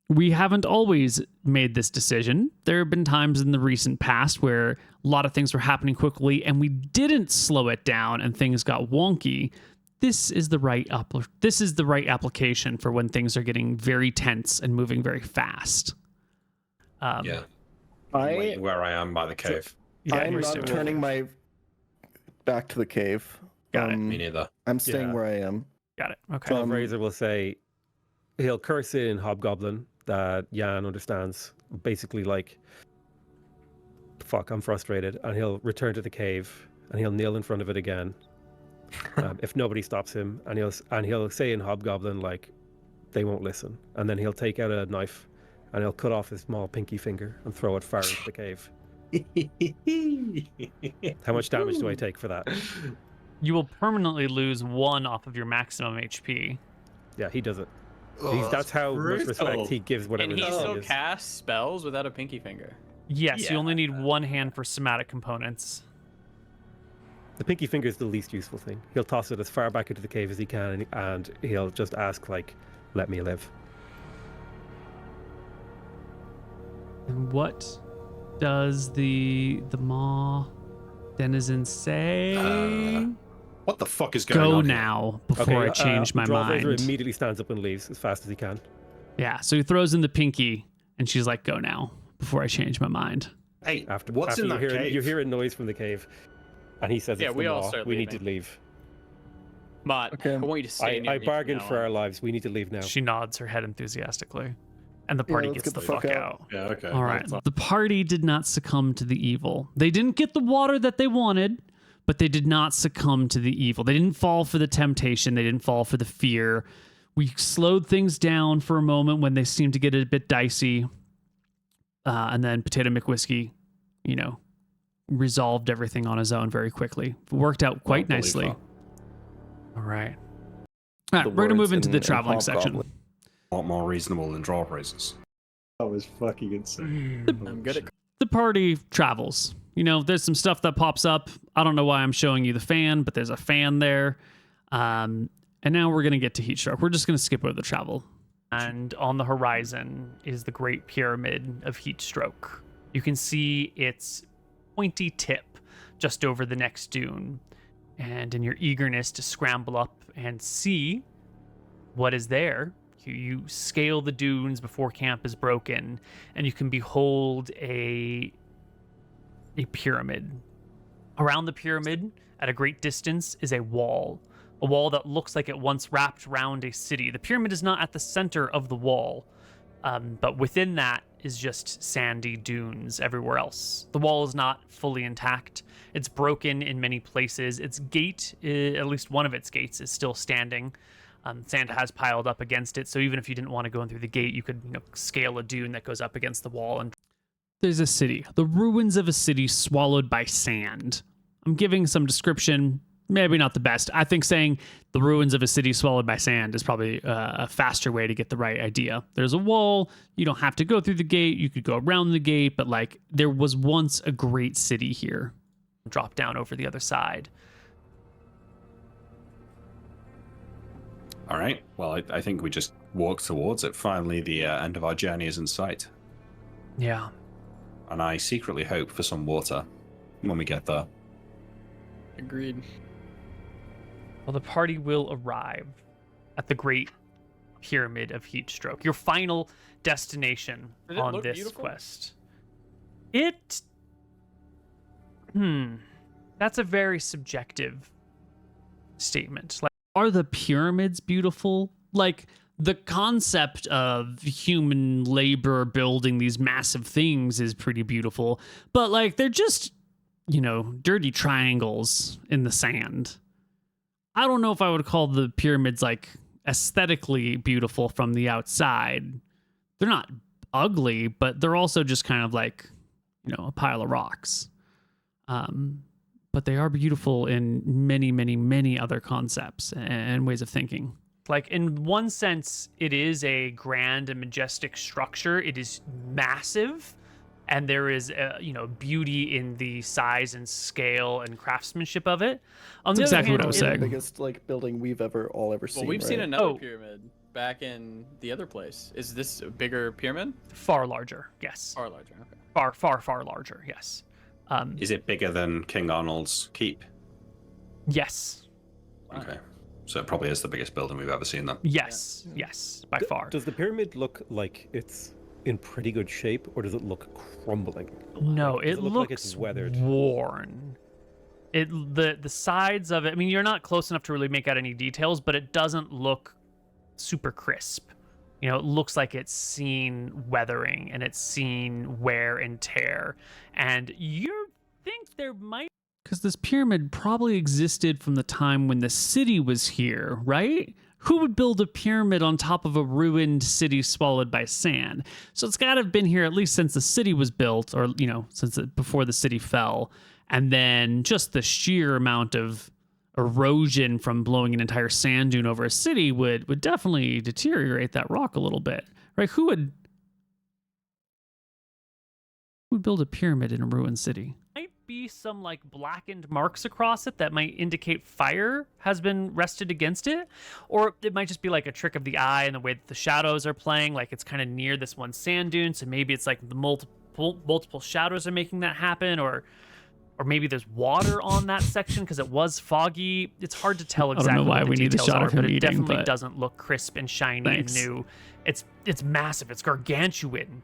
We haven't always made this decision. There have been times in the recent past where a lot of things were happening quickly and we didn't slow it down and things got wonky. This is the right application for when things are getting very tense and moving very fast. Yeah. I'm waiting where I am by the cave. I'm not turning my back to the cave. Got it. Me neither. I'm staying where I am. Got it. Okay. Drolv Razor will say, he'll curse in Hobgoblin that Jan understands. Basically, like, fuck, I'm frustrated. And he'll return to the cave and he'll kneel in front of it again. If nobody stops him, and he'll say in Hobgoblin, like, they won't listen. And then he'll take out a knife and he'll cut off his small pinky finger and throw it far into the cave. How much damage do I take for that? You will permanently lose 1 off of your maximum HP. Yeah, he does it. Oh, that's how much respect he gives whatever And he the still thing is. casts spells without a pinky finger. Yes, you only need 1 hand for somatic components. The pinky finger is the least useful thing. He'll toss it as far back into the cave as he can, and he'll just ask, like, let me live. And what does the maw denizen say? What the fuck is going Go on here? now before I change my Drolv Razor mind. immediately stands up and leaves as fast as he can. Yeah, so he throws in the pinky and she's like, go now before I change my mind. Hey, After what's in that cave? You hear a noise from the cave, and he says, Yeah, it's we the all maw. start We need leaving. to leave. Mott, Okay. I want you to stay near I me bargained from for now our on. lives. We need to leave now. She nods her head enthusiastically, and the party let's gets get the the fuck fuck out. out. Yeah, okay. All right. The party did not succumb to the evil. They didn't get the water that they wanted, but they did not succumb to the evil. They didn't fall for the temptation. They didn't fall for the fear. We slowed things down for a moment when they seemed to get a bit dicey. And then Potato McWhiskey, resolved everything on his own very quickly. It worked out quite nicely. All right. All right, The we're going to move words into in- the in traveling section. Hobgoblin. A lot more reasonable than Drolv Razors. That was fucking insane. I'm good at the party travels. You know, there's some stuff that pops up. I don't know why I'm showing you the fan, but there's a fan there. And now we're going to get to heat stroke. We're just going to skip over the travel. And on the horizon is the Great Pyramid of Heat Stroke. You can see its pointy tip just over the next dune. And in your eagerness to scramble up and see what is there, you scale the dunes before camp is broken, and you can behold a pyramid. Around the pyramid, at a great distance, is a wall that looks like it once wrapped around a city. The pyramid is not at the center of the wall, but within that is just sandy dunes everywhere else. The wall is not fully intact. It's broken in many places. Its gate, at least one of its gates, is still standing. Sand has piled up against it, so even if you didn't want to go in through the gate, you could scale a dune that goes up against the wall. And there's a city, the ruins of a city swallowed by sand. I'm giving some description, maybe not the best. I think saying the ruins of a city swallowed by sand is probably a faster way to get the right idea. There's a wall. You don't have to go through the gate. You could go around the gate, but like there was once a great city here. Drop down over the other side. All right. Well, I think we just walk towards it. Finally, the end of our journey is in sight. Yeah. And I secretly hope for some water when we get there. Agreed. Well, the party will arrive at the Great Pyramid of Heat Stroke, your final destination on this beautiful? quest. That's a very subjective statement. Like, Are the pyramids beautiful? Like the concept of human labor building these massive things is pretty beautiful, but like they're just, dirty triangles in the sand. I don't know if I would call the pyramids like aesthetically beautiful from the outside. They're not ugly, but they're also just kind of like, a pile of rocks. But they are beautiful in many, many, many other concepts and ways of thinking. Like, in one sense, it is a grand and majestic structure. It is massive, and there is, beauty in the size and scale and craftsmanship of it. That's exactly what I was It's the saying. biggest building we've all ever seen. Well, we've seen right? another pyramid back in the other place. Is this a bigger pyramid? Far larger, yes. Far larger. Okay. Far, far, far larger, yes. Is it bigger than King Arnold's keep? Yes. Okay. So it probably is the biggest building we've ever seen then. Yes. Yes, by far. Does the pyramid look like it's in pretty good shape, or does it look crumbling? No, Does it look looks like it's weathered? worn. The sides of it, I mean, you're not close enough to really make out any details, but it doesn't look super crisp. It looks like it's seen weathering and it's seen wear and tear. And you think there might... Because this pyramid probably existed from the time when the city was here, right? Who would build a pyramid on top of a ruined city swallowed by sand? So it's got to have been here at least since the city was built, or, before the city fell. And then just the sheer amount of erosion from blowing an entire sand dune over a city would definitely deteriorate that rock a little bit, right? Who would build a pyramid in a ruined city? Might be some like blackened marks across it that might indicate fire has been rested against it, or it might just be like a trick of the eye and the way that the shadows are playing, like it's kind of near this one sand dune, so maybe it's like the multiple shadows are making that happen, or maybe there's water on that section because it was foggy. It's hard to tell exactly. I don't know why what the we need the details shot are, of him but it eating, definitely but... doesn't look crisp and shiny Thanks. and new. It's massive. It's gargantuan,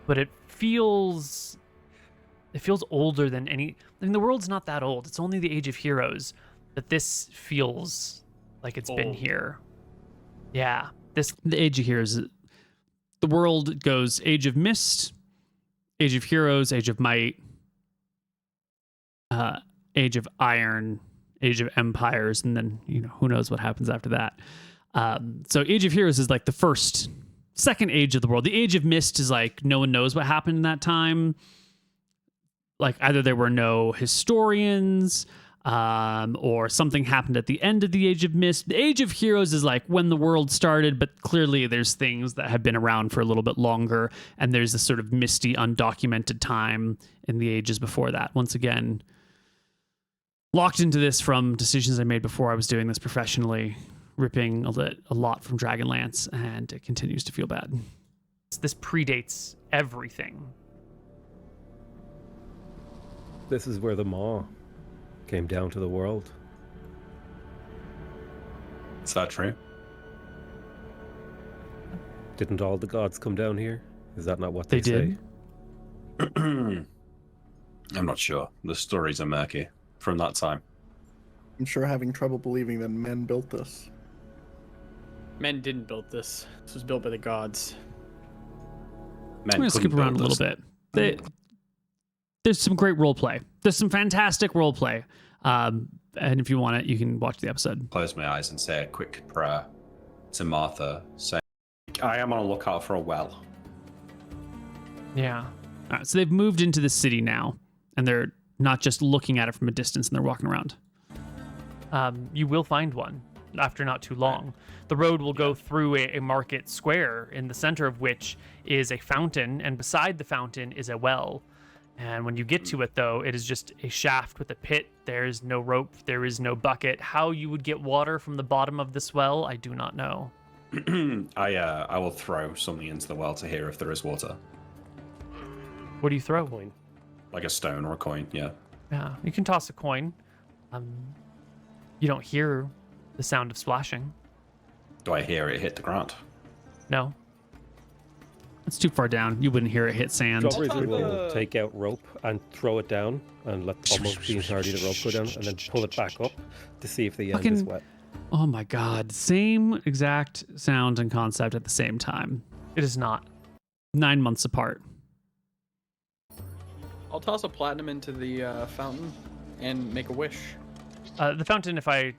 but it feels older than any. I mean, the world's not that old. It's only the Age of Heroes, but this feels like it's been here. Yeah, the Age of Heroes. The world goes Age of Mist, Age of Heroes, Age of Might, Age of Iron, Age of Empires, and then who knows what happens after that. So Age of Heroes is like the second age of the world. The Age of Mist is like no one knows what happened in that time. Like either there were no historians, or something happened at the end of the Age of Mist. The Age of Heroes is like when the world started, but clearly there's things that have been around for a little bit longer, and there's this sort of misty, undocumented time in the ages before that. Once again, locked into this from decisions I made before I was doing this professionally, ripping a lot from Dragonlance, and it continues to feel bad. This predates everything. This is where the Maw came down to the world. Is that true? Didn't all the gods come down here? Is that not what They they did. say? I'm not sure. The stories are murky from that time. I'm sure having trouble believing that men built this. Men didn't build this. This was built by the gods. Men I'm going to skip couldn't around a build little this. bit. There's some great role play. There's some fantastic role play. And if you want it, you can watch the episode. Close my eyes and say a quick prayer to Martha, saying, I am on a lookout for a well. Yeah. All right, so they've moved into the city now, and they're not just looking at it from a distance, and they're walking around. You will find one after not too long. The road will go through a market square, in the center of which is a fountain, and beside the fountain is a well. And when you get to it, though, it is just a shaft with a pit. There is no rope. There is no bucket. How you would get water from the bottom of this well, I do not know. I will throw something into the well to hear if there is water. What do you throw? Coin. Like a stone or a coin, yeah. Yeah, you can toss a coin. You don't hear the sound of splashing. Do I hear it hit the ground? No. It's too far down. You wouldn't hear it hit sand. Jawbreaker will take out rope and throw it down and let almost the entirety of the rope go down and then pull it back up to see if the end is wet. Oh my god. Same exact sound and concept at the same time. It is not. 9 months apart. I'll toss a platinum into the fountain and make a wish. The fountain, if I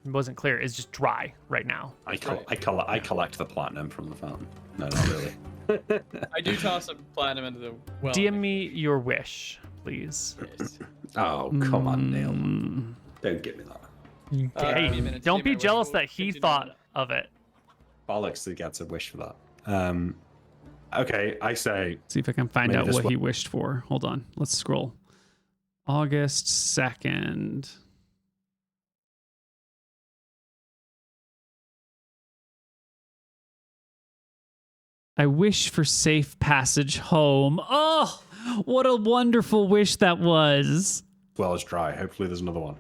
wasn't clear, is just dry right now. I collect the platinum from the fountain. No, not really. I do toss a platinum into the well. DM me your wish, please. Yes. Oh, come on, Neal. Don't give me that. Hey, give me a minute to don't do be my wish. jealous We'll that he continue thought on. of it. Bollocks to get a wish for that. Okay, I say See if I can find Maybe out this what one. he wished for. Hold on. Let's scroll. August 2nd. I wish for safe passage home. Oh, what a wonderful wish that was. well as dry. Hopefully there's another one.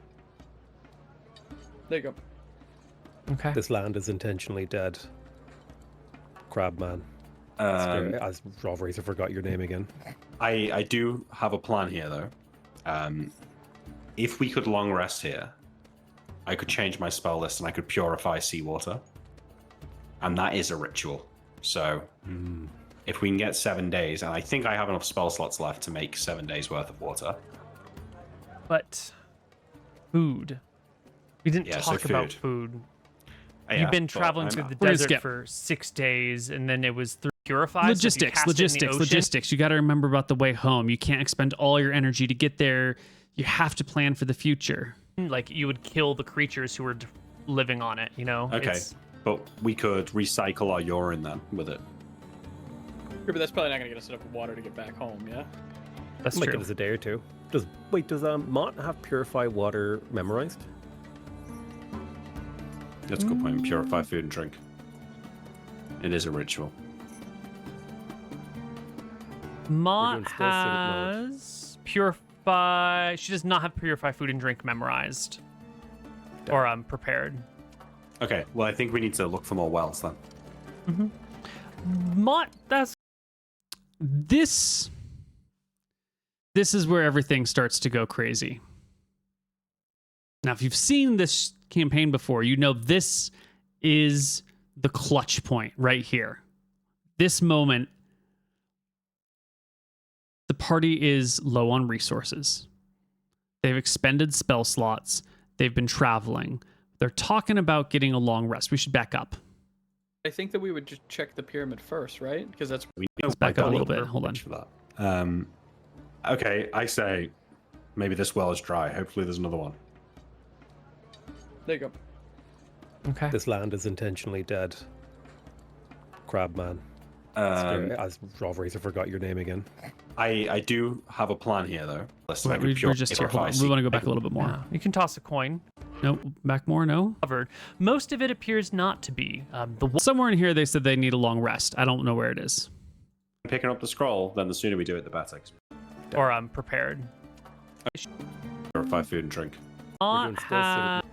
There you go. Okay. This land is intentionally dead. Crabman. As Jawbreaker forgot your name again. I do have a plan here, though. If we could long rest here, I could change my spell list and I could purify seawater. And that is a ritual. So if we can get 7 days, and I think I have enough spell slots left to make 7 days worth of water. But food. We didn't Yeah, so talk about food. Yeah, You've been but traveling through the We're gonna desert skip. for 6 days, and then it was through Purify. so if you cast it in the ocean- Logistics. You got to remember about the way home. You can't expend all your energy to get there. You have to plan for the future. Like, you would kill the creatures who were living on it, you know? Okay, It's- but we could recycle our urine then with it. Yeah, but that's probably not gonna get us enough water to get back home. Yeah. That's Might true. give us a day or two. Does Mott have purify water memorized? That's a good point. Purify food and drink. It is a ritual. Mott doing still civic knowledge. has Purify. She does not have Purify food and drink memorized. Or prepared. Okay, well, I think we need to look for more wells then. Mott, that's This is where everything starts to go crazy. Now, if you've seen this campaign before, you know this is the clutch point right here. This moment, the party is low on resources. They've expended spell slots. They've been traveling. They're talking about getting a long rest. We should back up. I think that we would just check the pyramid first, right? Because that's Let's back up a little bit. Hold on. For that. Okay, I say maybe this well is dry. Hopefully there's another one. There you go. Okay. This land is intentionally dead. Crabman. As Rawracer forgot your name again. I do have a plan here, though. Listen, Wait, we're just here. Hold on. We want to go back a little bit more. Yeah. You can toss a coin. No, back more. No. Covered. Most of it appears not to be. Somewhere in here, they said they need a long rest. I don't know where it is. Picking up the scroll, then the sooner we do it, the better. Or I'm prepared. Or 5 food and drink. Mott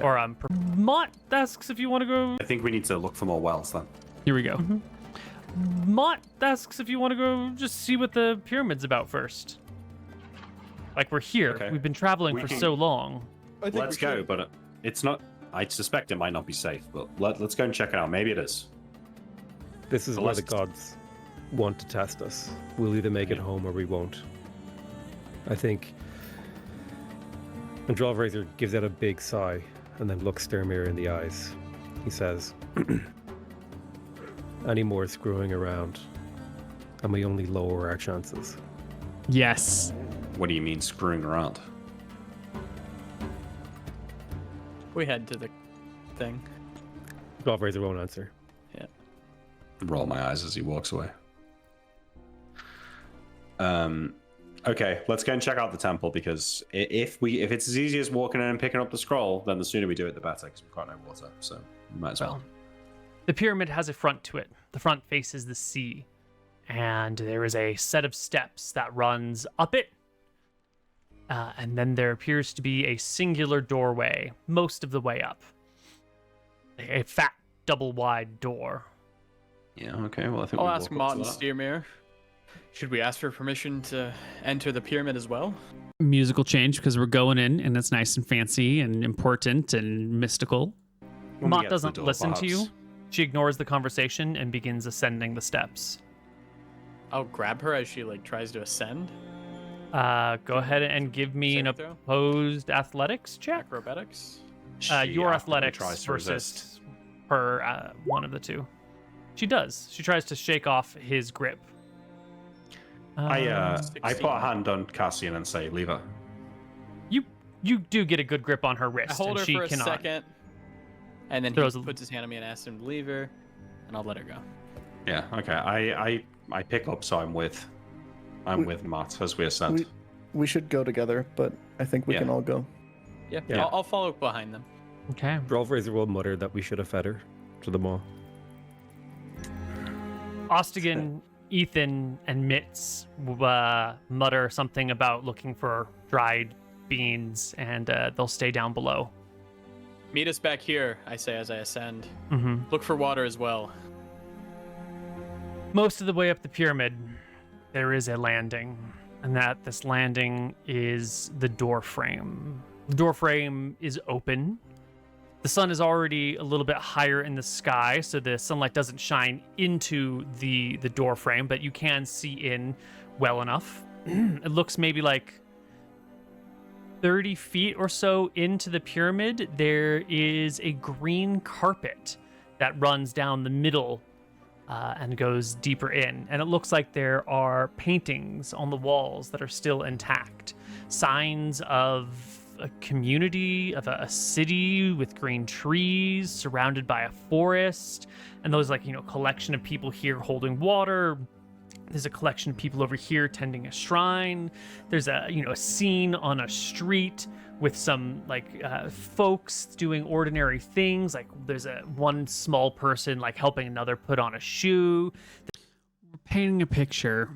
or Mott asks if you want to go. I think we need to look for more wells then. Here we go. Mott asks if you want to go just see what the pyramid's about first. Like, we're here. Okay. We've been traveling for so long. Let's go, but it's not. I suspect it might not be safe, but let's go and check it out. Maybe it is. This is But where the let's- gods want to test us. We'll either make it home or we won't. I think. And Rawracer gives out a big sigh and then looks Sturmir in the eyes. He says, any more screwing around, and we only lower our chances. Yes. What do you mean screwing around? We head to the thing. Rawracer won't answer. Roll my eyes as he walks away. Okay, let's go and check out the temple, because if it's as easy as walking in and picking up the scroll, then the sooner we do it, the better, because we've got no water, so we might as well. The pyramid has a front to it. The front faces the sea. And there is a set of steps that runs up it. And then there appears to be a singular doorway most of the way up. A fat, double-wide door. Yeah, okay, well I think I'll we'll ask walk Mott up and to that. Steermere. Should we ask for permission to enter the pyramid as well? Musical change because we're going in and it's nice and fancy and important and mystical. When we Mott get to the doesn't door, listen to you. perhaps. She ignores the conversation and begins ascending the steps. I'll grab her as she tries to ascend. Go ahead and give me an Saving throw? opposed athletics check. Acrobatics. She Your actively athletics tries to resist. versus her one of the two. She does. She tries to shake off his grip. I 16. put a hand on Cassian and say, leave her. You do get a good grip on her I wrist, hold and her she for a cannot. second, and then Throws he a- puts his hand on me and asks him to leave her, and I'll let her go. Yeah, okay. I pick up, so I'm with Matt as we ascend. We should go together, but I think we Yeah. can all go. Yeah, Yeah. I'll follow behind them. Okay. Rawracer will mutter that we should have fed her to the maw. Ostigan, Ethan, and Mitz mutter something about looking for dried beans, and they'll stay down below. Meet us back here, I say as I ascend. Mm-hmm. Look for water as well. Most of the way up the pyramid, there is a landing, and that this landing is the door frame. The door frame is open. The sun is already a little bit higher in the sky, so the sunlight doesn't shine into the door frame, but you can see in well enough. It looks maybe like 30 feet or so into the pyramid. There is a green carpet that runs down the middle and goes deeper in. And it looks like there are paintings on the walls that are still intact. Signs of a community, of a city with green trees surrounded by a forest. And those collection of people here holding water. There's a collection of people over here tending a shrine. There's a scene on a street with some folks doing ordinary things. Like there's one small person helping another put on a shoe. We're painting a picture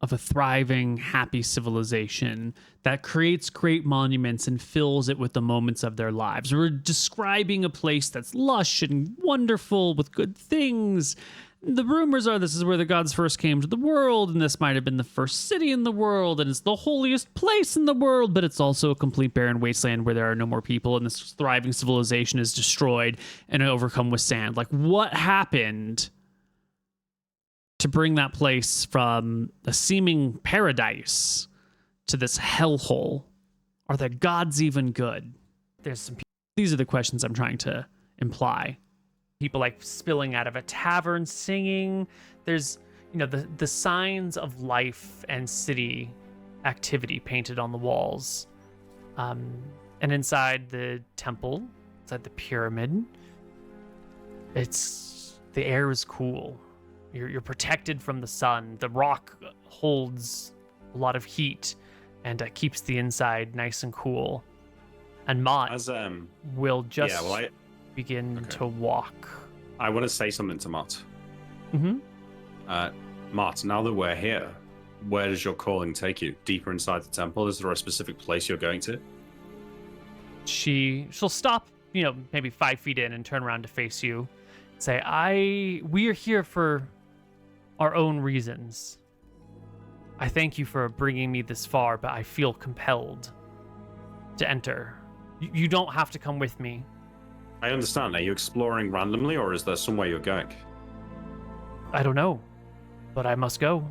of a thriving, happy civilization that creates great monuments and fills it with the moments of their lives. We're describing a place that's lush and wonderful with good things. The rumors are this is where the gods first came to the world, and this might have been the first city in the world, and it's the holiest place in the world, but it's also a complete barren wasteland where there are no more people, and this thriving civilization is destroyed and overcome with sand. Like, what happened to bring that place from a seeming paradise to this hellhole? Are the gods even good? There's some These are the questions I'm trying to imply. people spilling out of a tavern singing. There's the signs of life and city activity painted on the walls. And inside the temple, outside the pyramid. The air is cool. You're protected from the sun. The rock holds a lot of heat and keeps the inside nice and cool. And Mott will just begin to walk. I want to say something to Mott. Mm-hmm. Mott, now that we're here, where does your calling take you? Deeper inside the temple? Is there a specific place you're going to? She'll stop, maybe 5 feet in and turn around to face you. Say, we are here for our own reasons. I thank you for bringing me this far, but I feel compelled to enter. You don't have to come with me. I understand. Are you exploring randomly, or is there somewhere you're going? I don't know, but I must go.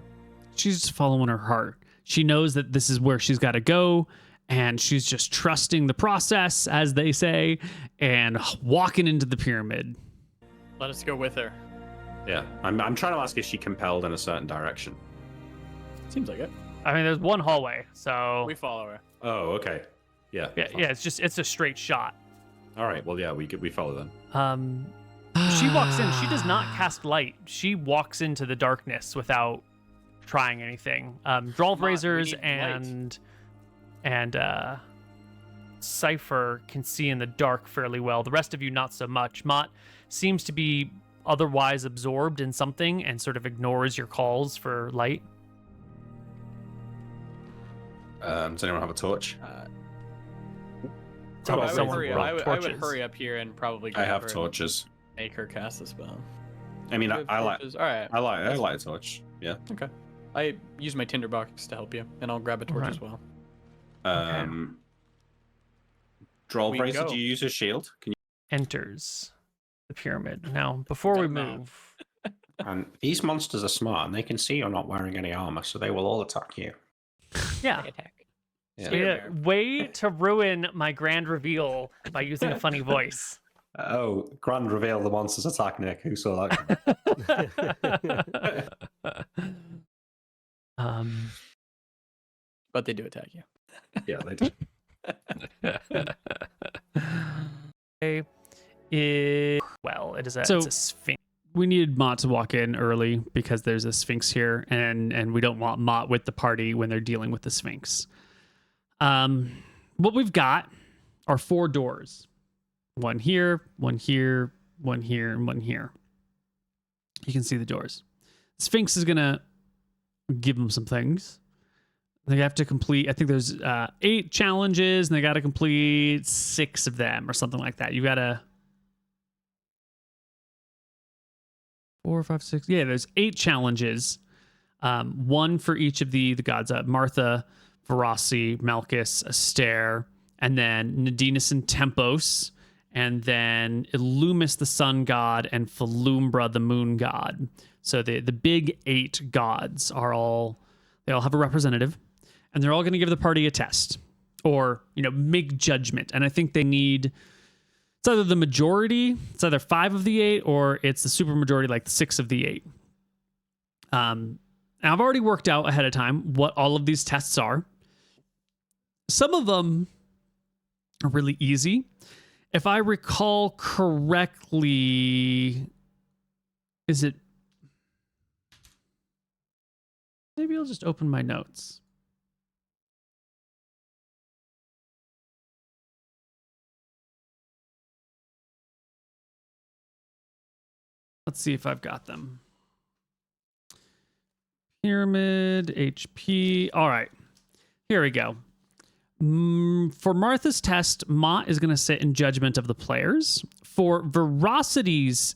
She's just following her heart. She knows that this is where she's got to go, and she's just trusting the process, as they say, and walking into the pyramid. Let us go with her. Yeah, I'm trying to ask, is she compelled in a certain direction? Seems like it. I mean, there's one hallway, so We follow her. Oh, okay. Yeah. yeah, it's a straight shot. All right. Well, yeah, we follow them. She walks in. She does not cast light. She walks into the darkness without trying anything. Drolv Razors and Cypher can see in the dark fairly well. The rest of you, not so much. Mott seems to be otherwise absorbed in something and sort of ignores your calls for light. Does anyone have a torch? I would, someone hurry, brought I would torches. hurry up here and probably I grab have her and torches. make her cast the spell. I mean, You have I like torches? All right. I like a torch. Yeah. Okay. I use my tinderbox to help you, and I'll grab a torch Right. as well. Drolv We Razor, go. do you use a shield? Can Enters the pyramid. Now, before we Don't know. move, And these monsters are smart, and they can see you're not wearing any armor, so they will all attack you. yeah. Attack. Yeah. Yeah, way to ruin my grand reveal by using a funny voice. Oh, grand reveal, the monsters attack Nick. Who saw that? But they do attack you. Yeah, they do. Okay. It is a, So- it's a sphinx. We needed Mott to walk in early because there's a Sphinx here, and we don't want Mott with the party when they're dealing with the Sphinx. What we've got are 4 doors. One here, one here, one here, and one here. You can see the doors. Sphinx is gonna give them some things. They have to complete, I think there's 8 challenges, and they got to complete 6 of them or something like that. You got to 4, 5, 6. Yeah, there's 8 challenges. 1 for each of the gods. Martha, Verasi, Malchus, Aster, and then Nadinus and Tempos, and then Illumis the sun god, and Falumbra the moon god. So the big 8 gods they all have a representative, and they're all going to give the party a test or, make judgment. And I think they need, it's either the majority, it's either 5 of the 8, or it's the super majority, like 6 of the 8. And I've already worked out ahead of time what all of these tests are. Some of them are really easy. If I recall correctly, maybe I'll just open my notes. Let's see if I've got them. Pyramid, HP. All right, here we go. For Martha's test, Mott is going to sit in judgment of the players. For Verasity's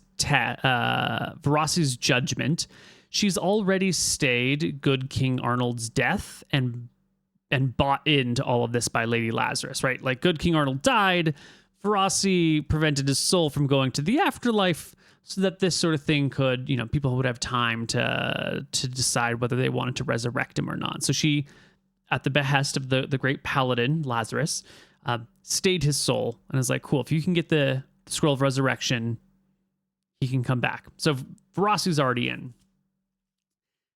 judgment, she's already stayed good King Arnold's death and bought into all of this by Lady Lazarus, right? Like, good King Arnold died, Verasi prevented his soul from going to the afterlife, so that this sort of thing could, people would have time to decide whether they wanted to resurrect him or not. So she, at the behest of the great paladin, Lazarus, stayed his soul and is like, cool, if you can get the scroll of resurrection, he can come back. So Verasi's already in.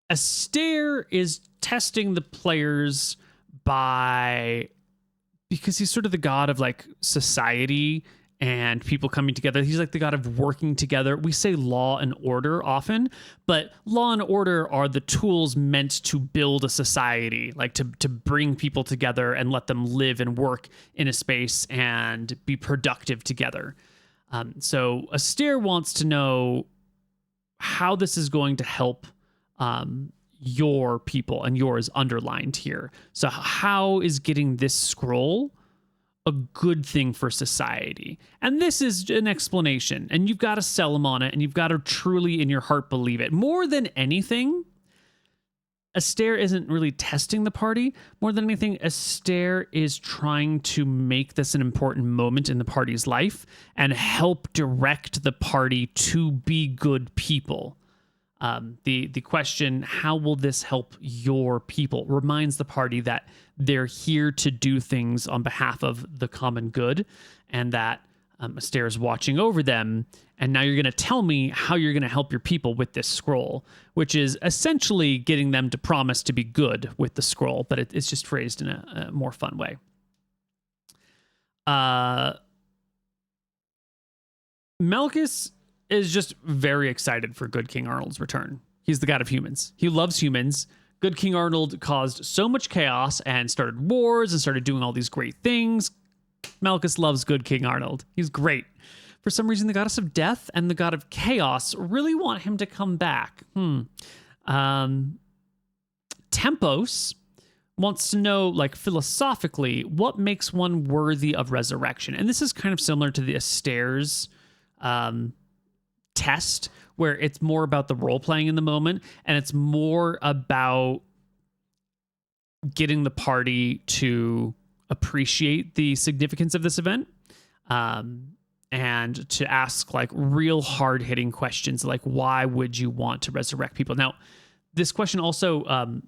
Aster is testing the players because he's sort of the god of, like, society and people coming together. He's like the god of working together. We say law and order often, but law and order are the tools meant to build a society, like to bring people together and let them live and work in a space and be productive together. So Astaire wants to know how this is going to help your people, and yours underlined here. So how is getting this scroll a good thing for society? And this is an explanation, and you've got to sell them on it, and you've got to truly in your heart believe it. More than anything, Astaire isn't really testing the party. More than anything, Astaire is trying to make this an important moment in the party's life and help direct the party to be good people. The question, how will this help your people, reminds the party that they're here to do things on behalf of the common good, and that Astaire is watching over them. And now you're going to tell me how you're going to help your people with this scroll, which is essentially getting them to promise to be good with the scroll, but it's just phrased in a more fun way. Malchus is just very excited for Good King Arnold's return. He's the god of humans. He loves humans. Good King Arnold caused so much chaos and started wars and started doing all these great things. Malchus loves Good King Arnold. He's great. For some reason, the goddess of death and the god of chaos really want him to come back. Tempos wants to know, like, philosophically, what makes one worthy of resurrection? And this is kind of similar to the Astaire's test, where it's more about the role playing in the moment, and it's more about getting the party to appreciate the significance of this event, and to ask like real hard hitting questions, like why would you want to resurrect people? Now, this question also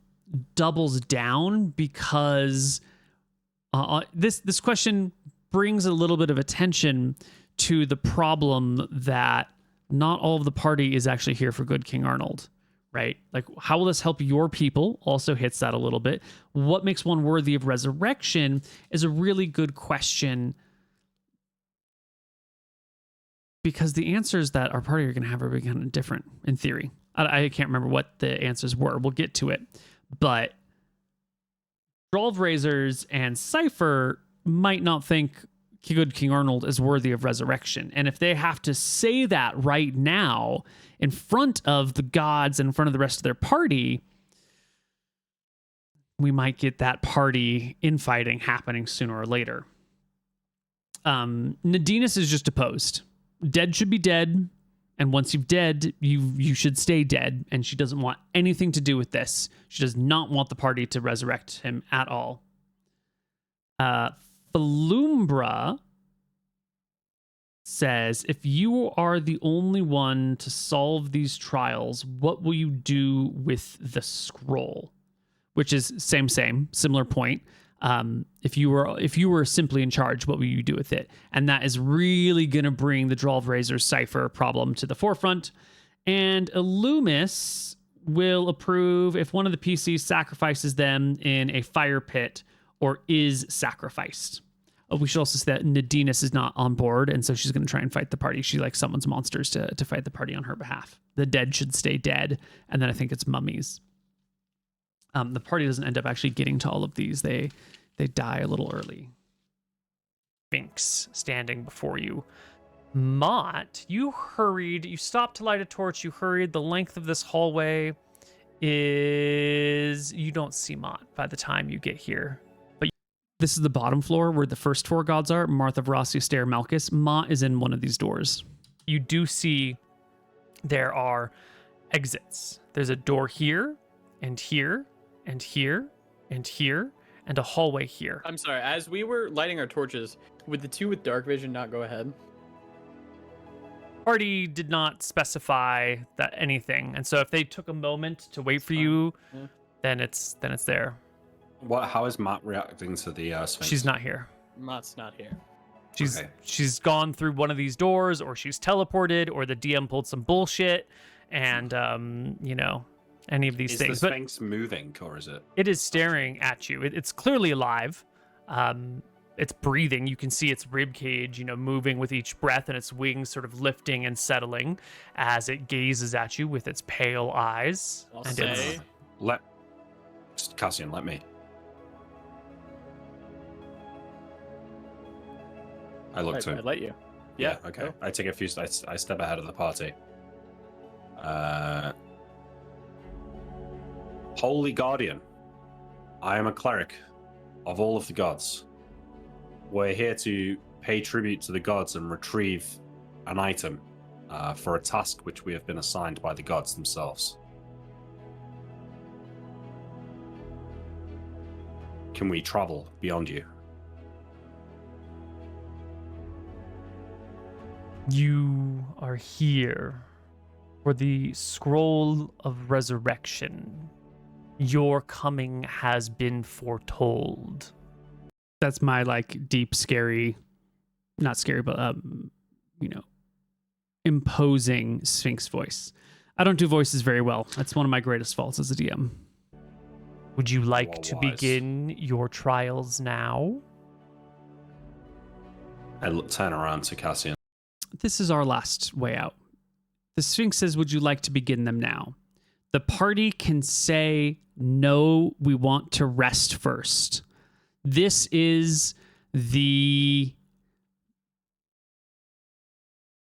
doubles down because this question brings a little bit of attention to the problem that not all of the party is actually here for Good King Arnold, right? Like, how will this help your people? Also hits that a little bit. What makes one worthy of resurrection is a really good question, because the answers that our party are going to have are kind of different in theory. I can't remember what the answers were. We'll get to it. But Drawled Razors and Cypher might not think Good King Arnold is worthy of resurrection. And if they have to say that right now in front of the gods and in front of the rest of their party, we might get that party infighting happening sooner or later. Nadinus is just opposed. Dead should be dead, and once you've dead, you should stay dead, and she doesn't want anything to do with this. She does not want the party to resurrect him at all. Falumbra says, if you are the only one to solve these trials, what will you do with the scroll? Which is similar point. If you were simply in charge, what will you do with it? And that is really going to bring the Drawled Razor's Cypher problem to the forefront. And Illumis will approve if one of the PCs sacrifices them in a fire pit or is sacrificed. We should also say that Nadinus is not on board, and so she's going to try and fight the party. She like summons monsters to fight the party on her behalf. The dead should stay dead, and then I think it's mummies. The party doesn't end up actually getting to all of these. They die a little early. Sphinx standing before you. Mott, you stopped to light a torch, you hurried. The length of this hallway is... You don't see Mott by the time you get here. But this is the bottom floor where the first four gods are: Martha, Verossi, Astaire, Malchus. Mott is in one of these doors. You do see there are exits. There's a door here, and here, and here, and here, and a hallway here. I'm sorry, as we were lighting our torches, would the two with dark vision not go ahead? Party did not specify that anything, and so if they took a moment to wait for you, then it's there. How is Matt reacting to the Sphinx? She's not here. Mott's not here. She's gone through one of these doors, or she's teleported, or the DM pulled some bullshit, and any of these things. Is the Sphinx moving, or is it? It is staring at you. It's clearly alive. it's breathing. You can see its rib cage, moving with each breath, and its wings sort of lifting and settling as it gazes at you with its pale eyes. I'll and say, Cassian, let me. I look to I him. let you. Yeah. Okay. go. I take a few. I step ahead of the party. Holy Guardian, I am a cleric of all of the gods. We're here to pay tribute to the gods and retrieve an item for a task which we have been assigned by the gods themselves. Can we travel beyond you? You are here for the scroll of resurrection. Your coming has been foretold. That's my deep, scary, not scary, but imposing Sphinx voice. I don't do voices very well. That's one of my greatest faults as a DM. Would you like are to wise. begin your trials now? I turn around to Cassian. This is our last way out. The Sphinx says, would you like to begin them now? The party can say, no, we want to rest first. This is the,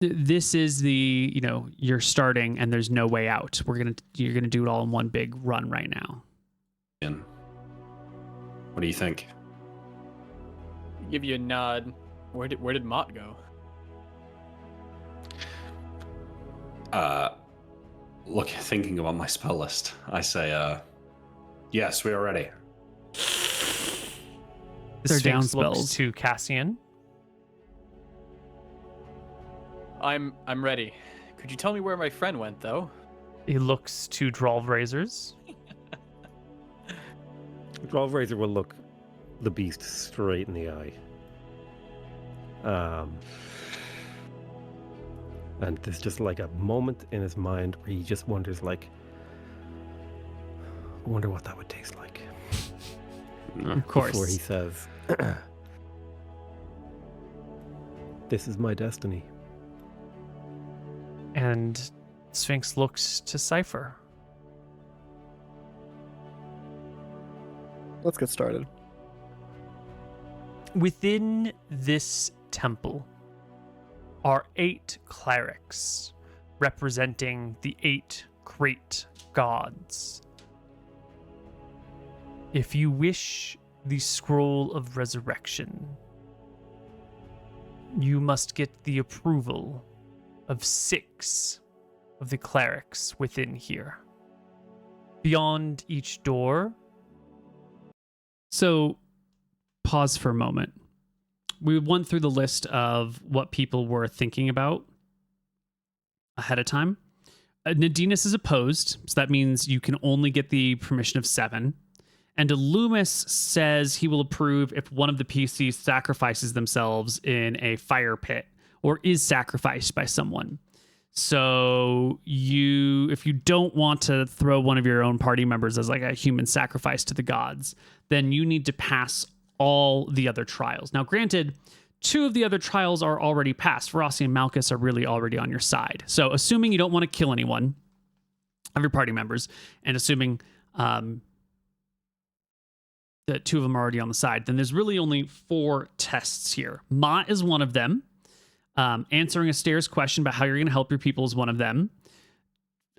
you're starting and there's no way out. You're going to do it all in one big run right now. What do you think? Give you a nod. Where did Mott go? Look, thinking about my spell list, I say, yes, we are ready. The They're down Sphinx looks spells. to Cassian. I'm ready. Could you tell me where my friend went, though? He looks to Drolv Razors. Drolv Razor will look the beast straight in the eye. And there's just a moment in his mind where he just wonders, I wonder what that would taste like. Of course. Before he says, this is my destiny. And Sphinx looks to Cypher. Let's get started. Within this temple are 8 clerics representing the 8 great gods. If you wish the scroll of resurrection, you must get the approval of 6 of the clerics within here. Beyond each door, So, pause for a moment. We went through the list of what people were thinking about ahead of time. Nadinus is opposed, so that means you can only get the permission of 7. And Loomis says he will approve if one of the PCs sacrifices themselves in a fire pit or is sacrificed by someone. So if you don't want to throw one of your own party members as a human sacrifice to the gods, then you need to pass all the other trials. Now, granted, 2 of the other trials are already passed. Ferocity and Malchus are really already on your side. So assuming you don't want to kill anyone of your party members, and assuming that 2 of them are already on the side, then there's really only 4 tests here. Mott is one of them. Answering Aster's question about how you're going to help your people is one of them.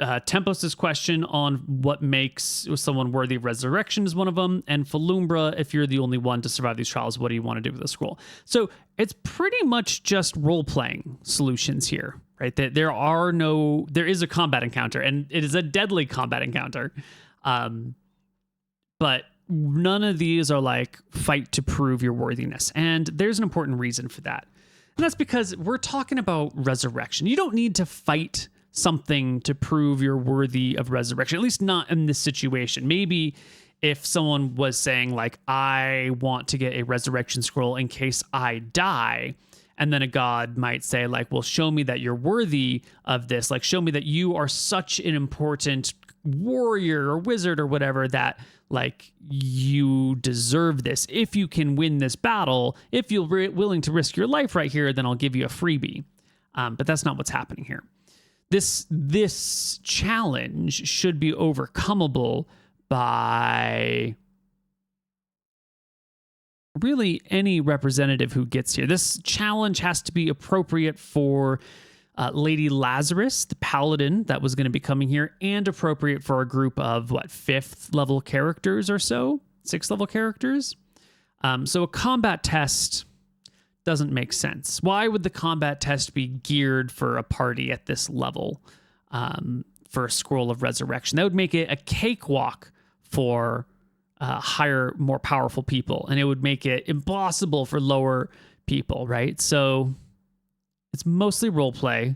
Tempos' question on what makes someone worthy of resurrection is one of them. And Falumbra, if you're the only one to survive these trials, what do you want to do with the scroll? So it's pretty much just role-playing solutions here, right? There is a combat encounter, and it is a deadly combat encounter. But none of these are fight to prove your worthiness. And there's an important reason for that. And that's because we're talking about resurrection. You don't need to fight something to prove you're worthy of resurrection, at least not in this situation. Maybe if someone was saying I want to get a resurrection scroll in case I die, And then a god might say, like, well, show me that you're worthy of this. Like, show me that you are such an important warrior or wizard or whatever that, like, you deserve this. If you can win this battle, if you're willing to risk your life right here, then I'll give you a freebie. But that's not what's happening here. This challenge should be overcomeable by really any representative who gets here. This challenge has to be appropriate for Lady Lazarus, the paladin that was going to be coming here, and appropriate for a group of, 5th level characters or so? 6th level characters? So a combat test doesn't make sense. Why would the combat test be geared for a party at this level for a Scroll of Resurrection? That would make it a cakewalk for higher, more powerful people, and it would make it impossible for lower people, right? So it's mostly role play.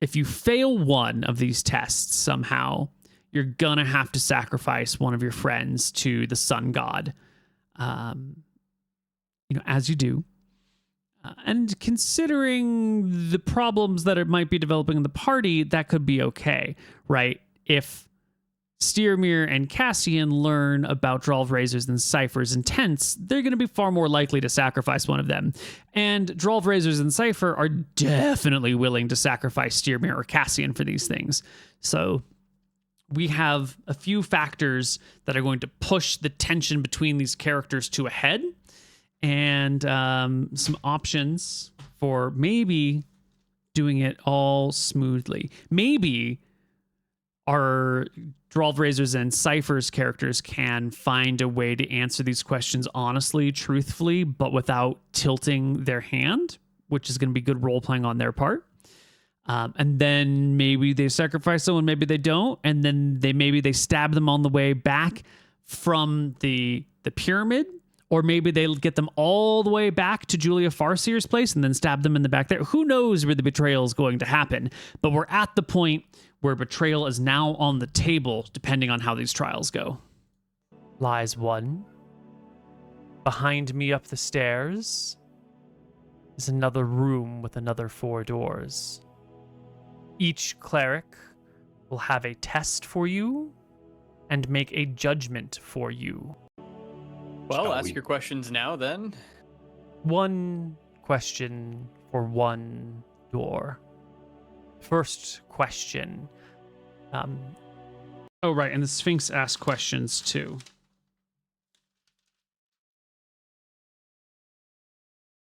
If you fail one of these tests somehow, you're gonna have to sacrifice one of your friends to the sun god, as you do. And considering the problems that it might be developing in the party, that could be okay, right? If Steermere and Cassian learn about Drawlv Razors and Cypher's intents, they're going to be far more likely to sacrifice one of them. And Drawlv Razors and Cypher are definitely willing to sacrifice Steermere or Cassian for these things. So we have a few factors that are going to push the tension between these characters to a head, and some options for maybe doing it all smoothly. Maybe our Drawlv Razors and Cypher's characters can find a way to answer these questions honestly, truthfully, but without tilting their hand, which is going to be good role playing on their part. And then maybe they sacrifice someone, maybe they don't, and then maybe they stab them on the way back from the pyramid, or maybe they'll get them all the way back to Julia Farseer's place and then stab them in the back there. Who knows where the betrayal is going to happen? But we're at the point where betrayal is now on the table, depending on how these trials go. Lies one. Behind me up the stairs is another room with another 4 doors. Each cleric will have a test for you and make a judgment for you. Well, ask your questions now, then. 1 question for 1 door. First question. Oh, right, and the Sphinx asks questions too.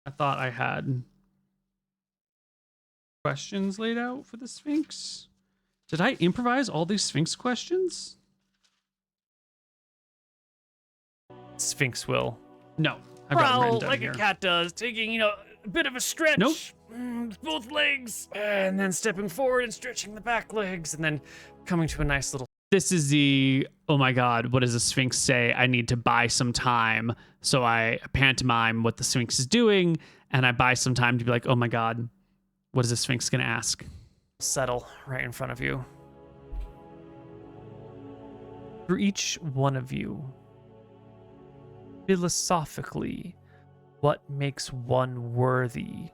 I thought I had questions laid out for the Sphinx. Did I improvise all these Sphinx questions? Sphinx will No, I've got it written down like here. a cat does, taking, a bit of a stretch. Nope. Both legs, and then stepping forward and stretching the back legs, and then coming to a nice little. This is the, oh my God, what does the Sphinx say? I need to buy some time. So I pantomime what the Sphinx is doing, and I buy some time to be like, oh my God, what is the Sphinx going to ask? Settle right in front of you. For each one of you, philosophically, what makes one worthy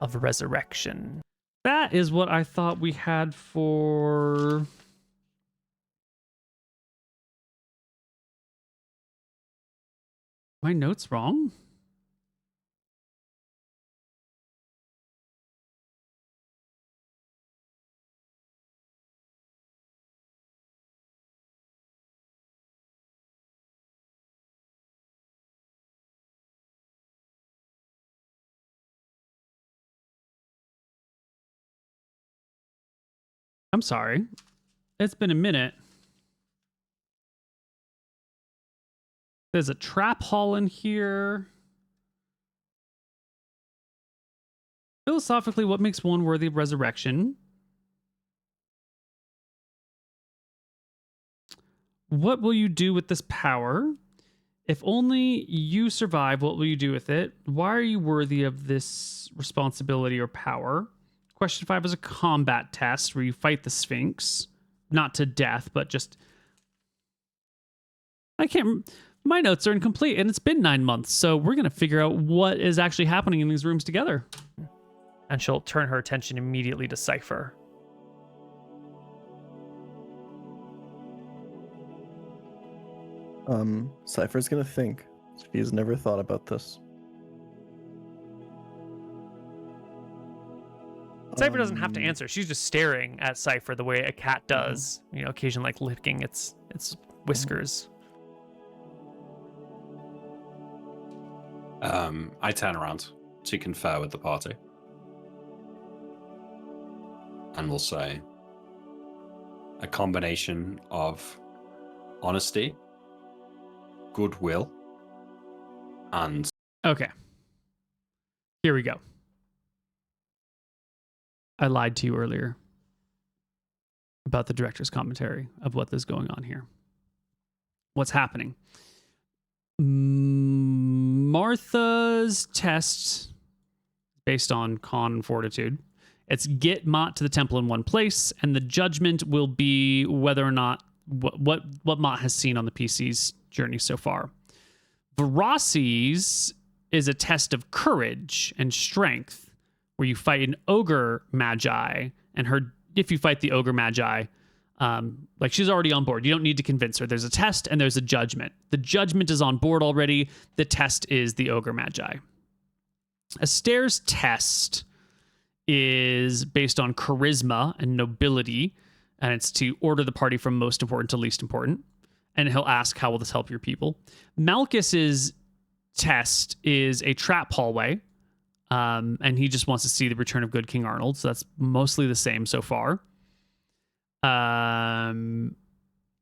of resurrection? That is what I thought we had for... My notes wrong? I'm sorry. It's been a minute. There's a trap hall in here. Philosophically, what makes one worthy of resurrection? What will you do with this power? If only you survive, what will you do with it? Why are you worthy of this responsibility or power? Question 5 is a combat test where you fight the Sphinx. Not to death, but just... My notes are incomplete, and it's been 9 months, so we're going to figure out what is actually happening in these rooms together. And she'll turn her attention immediately to Cypher. Cypher's gonna think. She's never thought about this. Cypher doesn't have to answer. She's just staring at Cypher the way a cat does. You know, occasionally like licking its whiskers. I turn around to confer with the party. And will say a combination of honesty, goodwill, and Okay. Here we go. I lied to you earlier about the director's commentary of what is going on here. What's happening? Martha's test, based on con and fortitude, it's get Mott to the temple in one place, and the judgment will be whether or not what Mott has seen on the PC's journey so far. Veraces is a test of courage and strength, where you fight an ogre magi, and if you fight the ogre magi, like she's already on board. You don't need to convince her. There's a test and there's a judgment. The judgment is on board already. The test is the ogre magi. Astair's test is based on charisma and nobility, and it's to order the party from most important to least important. And he'll ask, how will this help your people? Malchus's test is a trap hallway, and he just wants to see the return of good King Arnold, so that's mostly the same so far.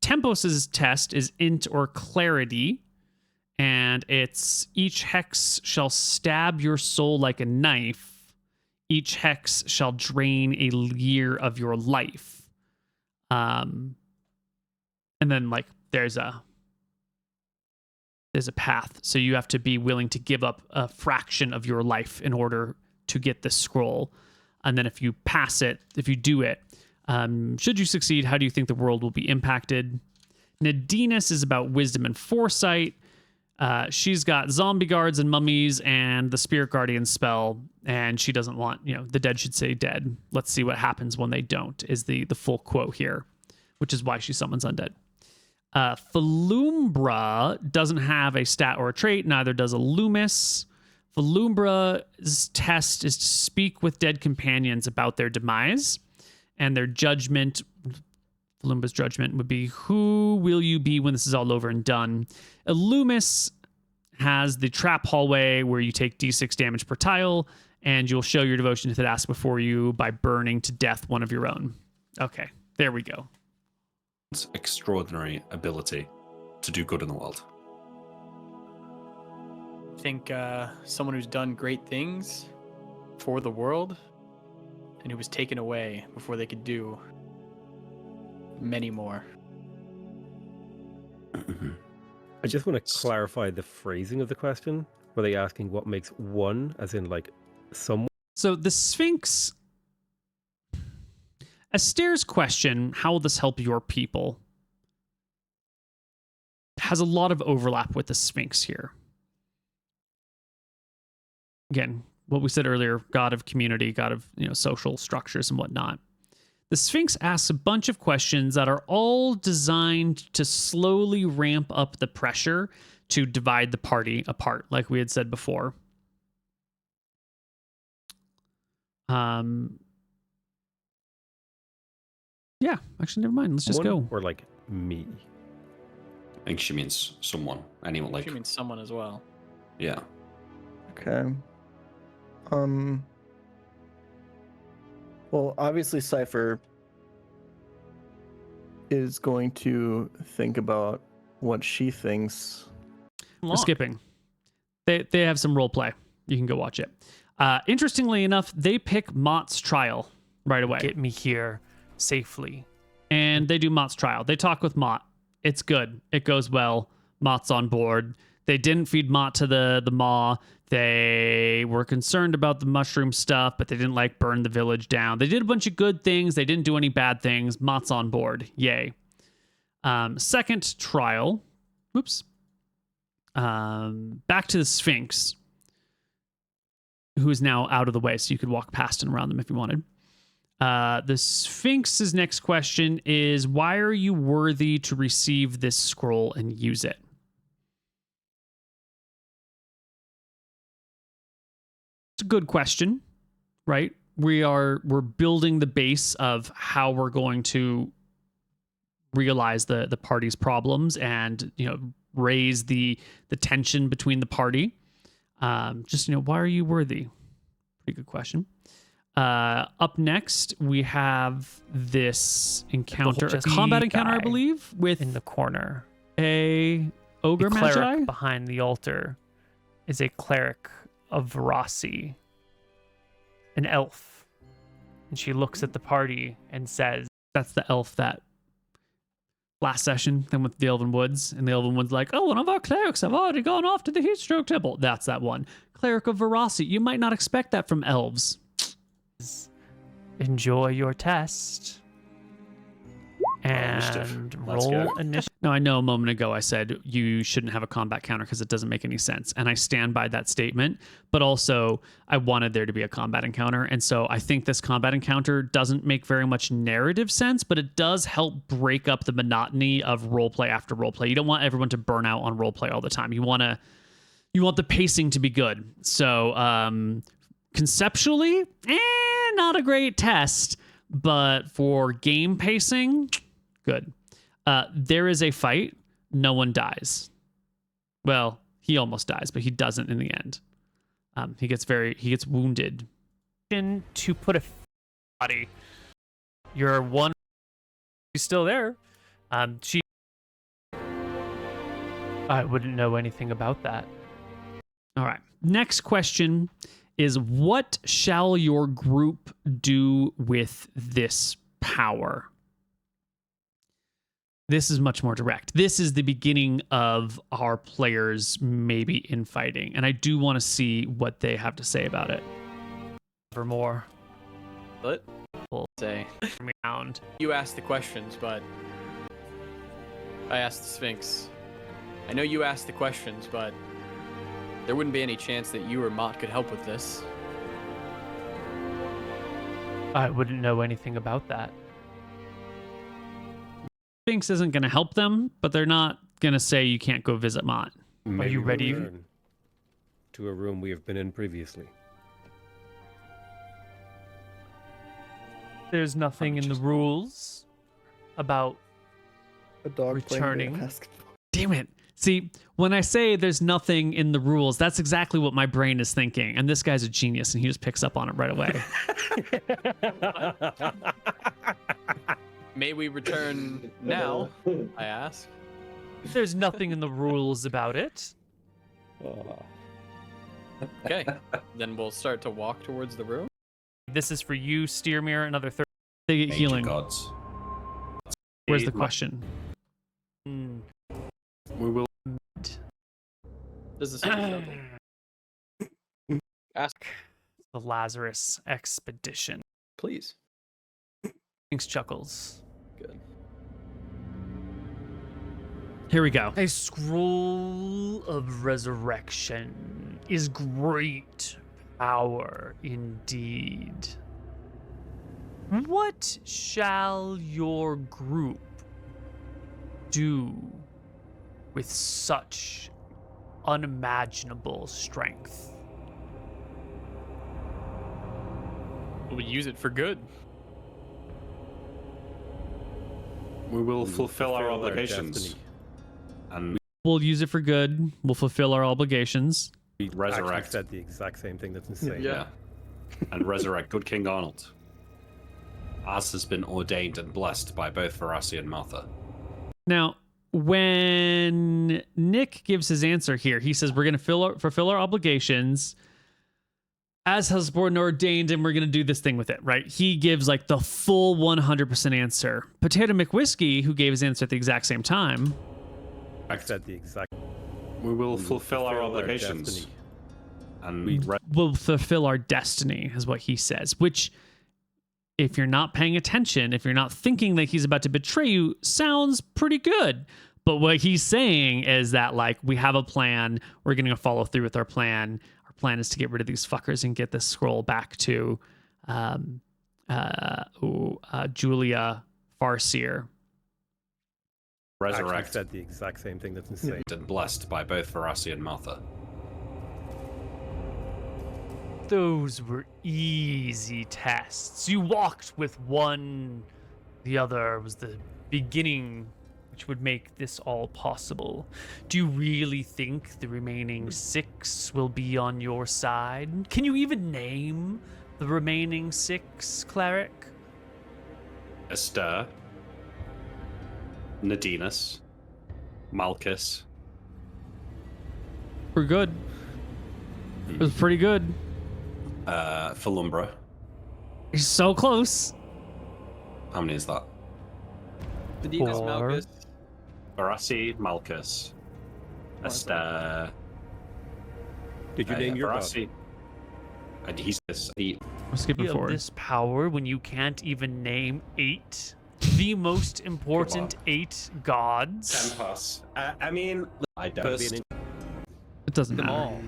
Tempos's test is int or clarity, and it's each hex shall stab your soul like a knife. Each hex shall drain a year of your life. And then like there's a path, so you have to be willing to give up a fraction of your life in order to get this scroll. And then if you pass it, if you do it, should you succeed, how do you think the world will be impacted? Nadinus is about wisdom and foresight. She's got zombie guards and mummies and the spirit guardian spell, and she doesn't want, the dead should stay dead. Let's see what happens when they don't, is the full quote here, which is why she summons undead. Falumbra doesn't have a stat or a trait, neither does a Loomis. Falumbra's test is to speak with dead companions about their demise, and their judgment, Falumbra's judgment would be, who will you be when this is all over and done? Loomis has the trap hallway where you take d6 damage per tile, and you'll show your devotion to the task before you by burning to death one of your own. Okay, there we go. Extraordinary ability to do good in the world. I think someone who's done great things for the world and who was taken away before they could do many more. I just want to clarify the phrasing of the question. Were they asking what makes one, as in like someone? So the Sphinx, Astair's question, how will this help your people, has a lot of overlap with the Sphinx here. Again, what we said earlier, god of community, god of social structures and whatnot. The Sphinx asks a bunch of questions that are all designed to slowly ramp up the pressure to divide the party apart, like we had said before. Yeah, actually, never mind. Let's just go. Or like me. I think she means someone. Anyone like. She means someone as well. Yeah. Okay. Well, obviously, Cypher is going to think about what she thinks. We're skipping. They have some role play. You can go watch it. Interestingly enough, they pick Mott's trial right away. Get me here safely. And they do Mott's trial. They talk with Mott. It's good. It goes well. Mott's on board. They didn't feed Mott to the maw. They were concerned about the mushroom stuff, but they didn't burn the village down. They did a bunch of good things. They didn't do any bad things. Mott's on board. Yay. Second trial. Whoops. back to the Sphinx, who is now out of the way, so you could walk past and around them if you wanted. The Sphinx's next question is, why are you worthy to receive this scroll and use it? It's a good question, right? We're building the base of how we're going to realize the party's problems and, raise the tension between the party. Why are you worthy? Pretty good question. Up next, we have this encounter, a combat encounter, I believe, with in the corner. a ogre The cleric magi. behind the altar is a cleric of Verasi, an elf. And she looks at the party and says, That's the elf that last session, then with the Elven Woods, and the Elven Woods like, oh, one of our clerics have already gone off to the Heatstroke Temple. That's that one. Cleric of Verasi. You might not expect that from elves. enjoy your test. Initiative. And Let's roll go. initiative. Now, I know a moment ago I said you shouldn't have a combat counter because it doesn't make any sense. And I stand by that statement. But also, I wanted there to be a combat encounter. And so I think this combat encounter doesn't make very much narrative sense, but it does help break up the monotony of roleplay after roleplay. You don't want everyone to burn out on roleplay all the time. You want the pacing to be good. So conceptually, not a great test. But for game pacing, good. There is a fight. No one dies. Well, he almost dies, but he doesn't in the end. He gets wounded. To put a body. You're one. She's still there. I wouldn't know anything about that. All right. Next question is, what shall your group do with this power? This is much more direct. This is the beginning of our players maybe infighting, and I do want to see what they have to say about it. For more. But We'll say round. you asked the questions, but I asked the Sphinx. I know you asked the questions, but there wouldn't be any chance that you or Mott could help with this. I wouldn't know anything about that. Sphinx isn't going to help them, but they're not going to say you can't go visit Mott. Maybe you we'll ready? return to a room we have been in previously. There's nothing in the rules about A dog Returning. playing basketball. Damn it. See, when I say there's nothing in the rules, that's exactly what my brain is thinking. And this guy's a genius, and he just picks up on it right away. May we return now? I ask. There's nothing in the rules about it. Okay, then we'll start to walk towards the room. This is for you, Steermere, another 30. They get Ancient healing. gods. Where's the question? We will. Does this sound ask? The Lazarus expedition. Please. Sphinx chuckles. Good. Here we go. A scroll of resurrection is great power indeed. What shall your group do with such unimaginable strength? We'll use it for good. We will fulfill our Fulfill our obligations. destiny. And We'll use it for good. We'll fulfill our obligations. We Resurrect. actually said the exact same thing. That's insane. Yeah. and resurrect good King Arnold, as has been ordained and blessed by both Verasi and Martha. Now, when Nick gives his answer here, he says we're going to fulfill our obligations as has been ordained, and we're going to do this thing with it, right? He gives like the full 100% answer. Potato McWhiskey, who gave his answer at the exact same time, I said the exact. We will fulfill our fulfill our obligations. destiny. And will fulfill our destiny, is what he says, which, if you're not paying attention, if you're not thinking that he's about to betray you, sounds pretty good. But what he's saying is that, like, we have a plan. We're going to follow through with our plan. Our plan is to get rid of these fuckers and get this scroll back to Julia Farseer. Actually Resurrect said the exact same thing. That's insane. and blessed by both Verassi and Martha. Those were easy tests. You walked with one, the other was the beginning, which would make this all possible. Do you really think the remaining 6 will be on your side? Can you even name the remaining 6, cleric? Esther, Nadinus, Malchus. We're good. It was pretty good. Falumbra. He's so close. How many is that? Medina's 4. Malchus. Verassi, Malchus, Esther. Did you name your god? Verassi. And he's this. We're skipping You have forward. this power when you can't even name 8? The most important 8 gods? Pass. I mean, I don't. Could be an It doesn't Them matter. all.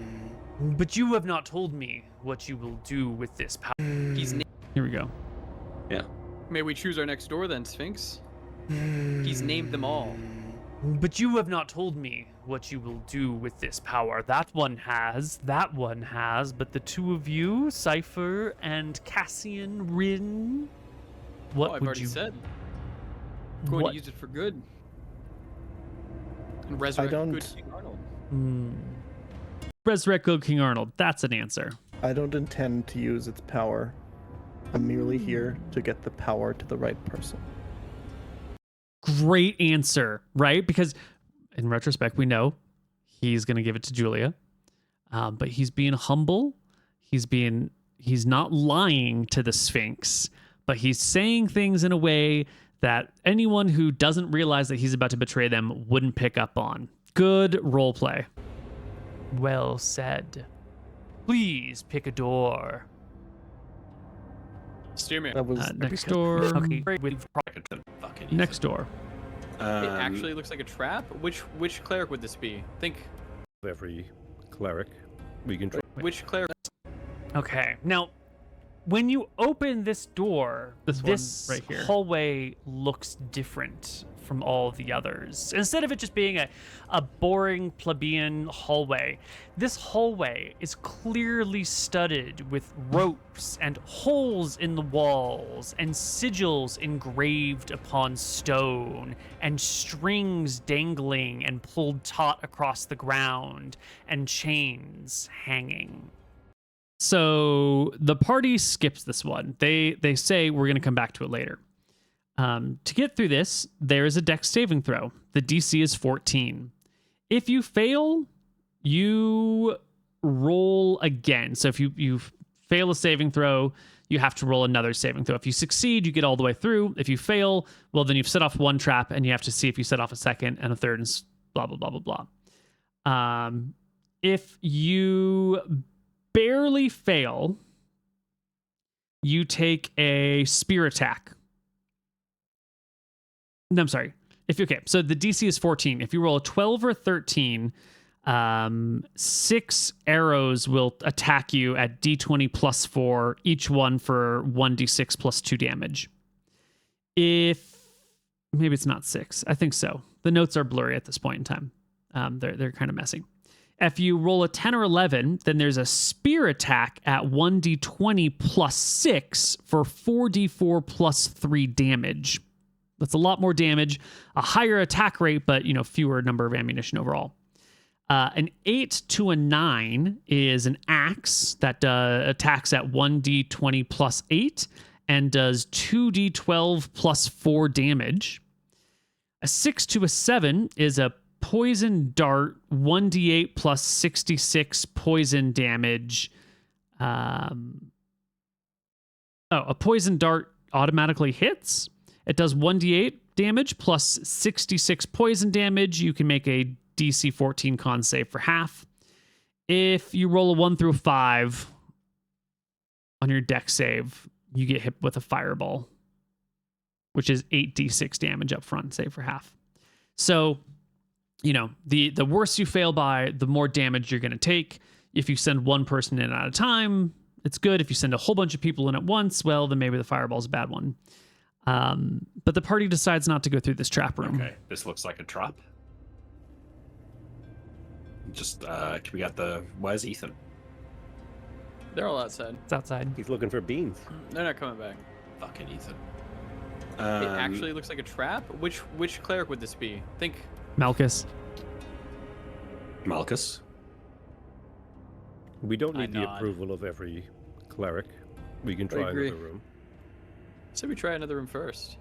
But you have not told me what you will do with this power. He's Here we go. Yeah. May we choose our next door then, Sphinx? He's named them all. But you have not told me what you will do with this power. That one has, but the two of you, Cypher and Cassian Rin, what I've would already you said. I'm going what? to use it for good. And resurrect don't- good King Arnold. Resurrect Good King Arnold. That's an answer. I don't intend to use its power. I'm merely here to get the power to the right person. Great answer, right? Because in retrospect, we know he's going to give it to Julia, but he's being humble. He's not lying to the Sphinx, but he's saying things in a way that anyone who doesn't realize that he's about to betray them wouldn't pick up on. Good role play. Well said. Please pick a door. Steer me. That was Next door. Okay, with Fucking Next door. It actually looks like a trap. Which cleric would this be? Think. every cleric. We can try. Which cleric? Okay, now when you open this door, This one right here. hallway looks different from all the others. Instead of it just being a boring plebeian hallway, this hallway is clearly studded with ropes and holes in the walls and sigils engraved upon stone and strings dangling and pulled taut across the ground and chains hanging. So the party skips this one. They say we're going to come back to it later. To get through this, there is a dex saving throw. The DC is 14. If you fail, you roll again. So if you fail a saving throw, you have to roll another saving throw. If you succeed, you get all the way through. If you fail, well, then you've set off one trap, and you have to see if you set off a second and a third, and blah, blah, blah, blah, blah. If you barely fail, you take a spear attack. No, I'm sorry. So the DC is 14. If you roll a 12 or 13, 6 arrows will attack you at D20 plus 4, each one for 1d6 plus 2 damage. If maybe it's not 6, I think so. The notes are blurry at this point in time. They're kind of messy. If you roll a 10 or 11, then there's a spear attack at 1d20 plus 6 for 4d4 plus 3 damage. That's a lot more damage, a higher attack rate, but fewer number of ammunition overall. An 8 to a 9 is an axe that attacks at 1d20 plus 8 and does 2d12 plus 4 damage. A 6 to a 7 is a poison dart, 1d8 plus 66 poison damage. A poison dart automatically hits. It does 1d8 damage plus 66 poison damage. You can make a DC 14 con save for half. If you roll a 1 through a 5 on your dex save, you get hit with a fireball, which is 8d6 damage up front, save for half. So the worse you fail by, the more damage you're going to take. If you send one person in at a time, it's good. If you send a whole bunch of people in at once, well, then maybe the fireball's a bad one. But the party decides not to go through this trap room. Okay, this looks like a trap. Just, can we get where's Ethan? They're all outside. It's outside. He's looking for beans. They're not coming back. Fucking Ethan. It actually looks like a trap. Which cleric would this be? Think. Malchus. Malchus. We don't I need the nod. approval of every cleric. We can I try agree. another room. So we try another room first.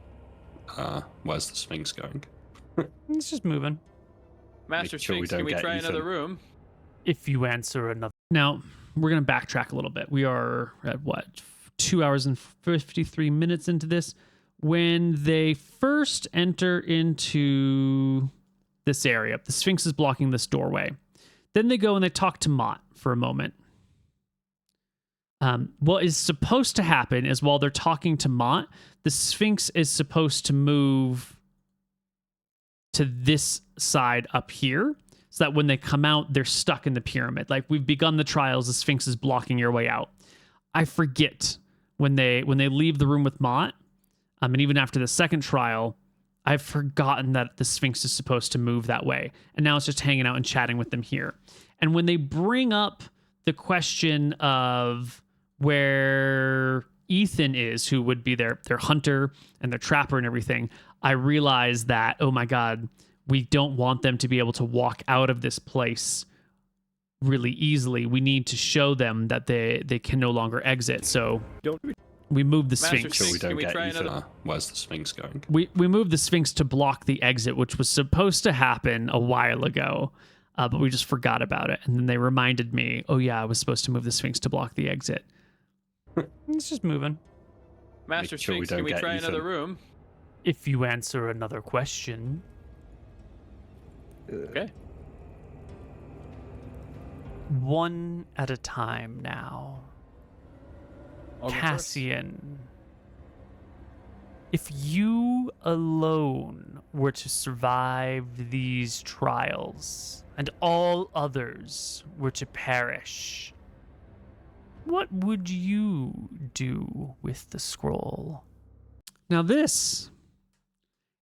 Where's the Sphinx going? It's just moving. Master Make sure we Sphinx, can don't we get try another Ethan. room? If you answer another. Now, we're going to backtrack a little bit. We are at 2 hours and 53 minutes into this. When they first enter into this area, the Sphinx is blocking this doorway. Then they go and they talk to Mott for a moment. What is supposed to happen is while they're talking to Mott, the Sphinx is supposed to move to this side up here, so that when they come out, they're stuck in the pyramid. Like, we've begun the trials, the Sphinx is blocking your way out. I forget when they leave the room with Mott, and even after the second trial, I've forgotten that the Sphinx is supposed to move that way. And now it's just hanging out and chatting with them here. And when they bring up the question of where Ethan is, who would be their hunter and their trapper and everything, I realize that, oh my God, we don't want them to be able to walk out of this place really easily. We need to show them that they can no longer exit. So we move the Master Sphinx. Sure, we Sphinx, don't can we get try Ethan. another- Where's the Sphinx going? We moved the Sphinx to block the exit, which was supposed to happen a while ago, but we just forgot about it. And then they reminded me, oh yeah, I was supposed to move the Sphinx to block the exit. It's just moving. Master Make sure we Sphinx, can don't we get try Ethan. another room? If you answer another question. Okay. One at a time now. I'll go first. Cassian. If you alone were to survive these trials and all others were to perish, what would you do with the scroll? Now this,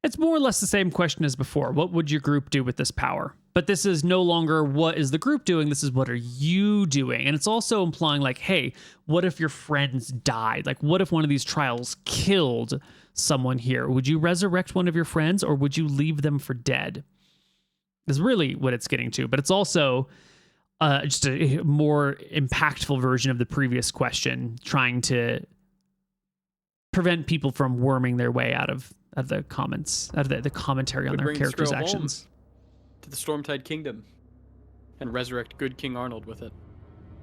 it's more or less the same question as before. What would your group do with this power? But this is no longer what is the group doing, this is what are you doing? And it's also implying like, hey, what if your friends died? Like, what if one of these trials killed someone here? Would you resurrect one of your friends or would you leave them for dead? Is really what it's getting to. But it's also just a more impactful version of the previous question, trying to prevent people from worming their way out of the comments, out of the commentary on Would their bring the characters' scroll home. actions. To the Stormtide Kingdom. And resurrect good King Arnold with it.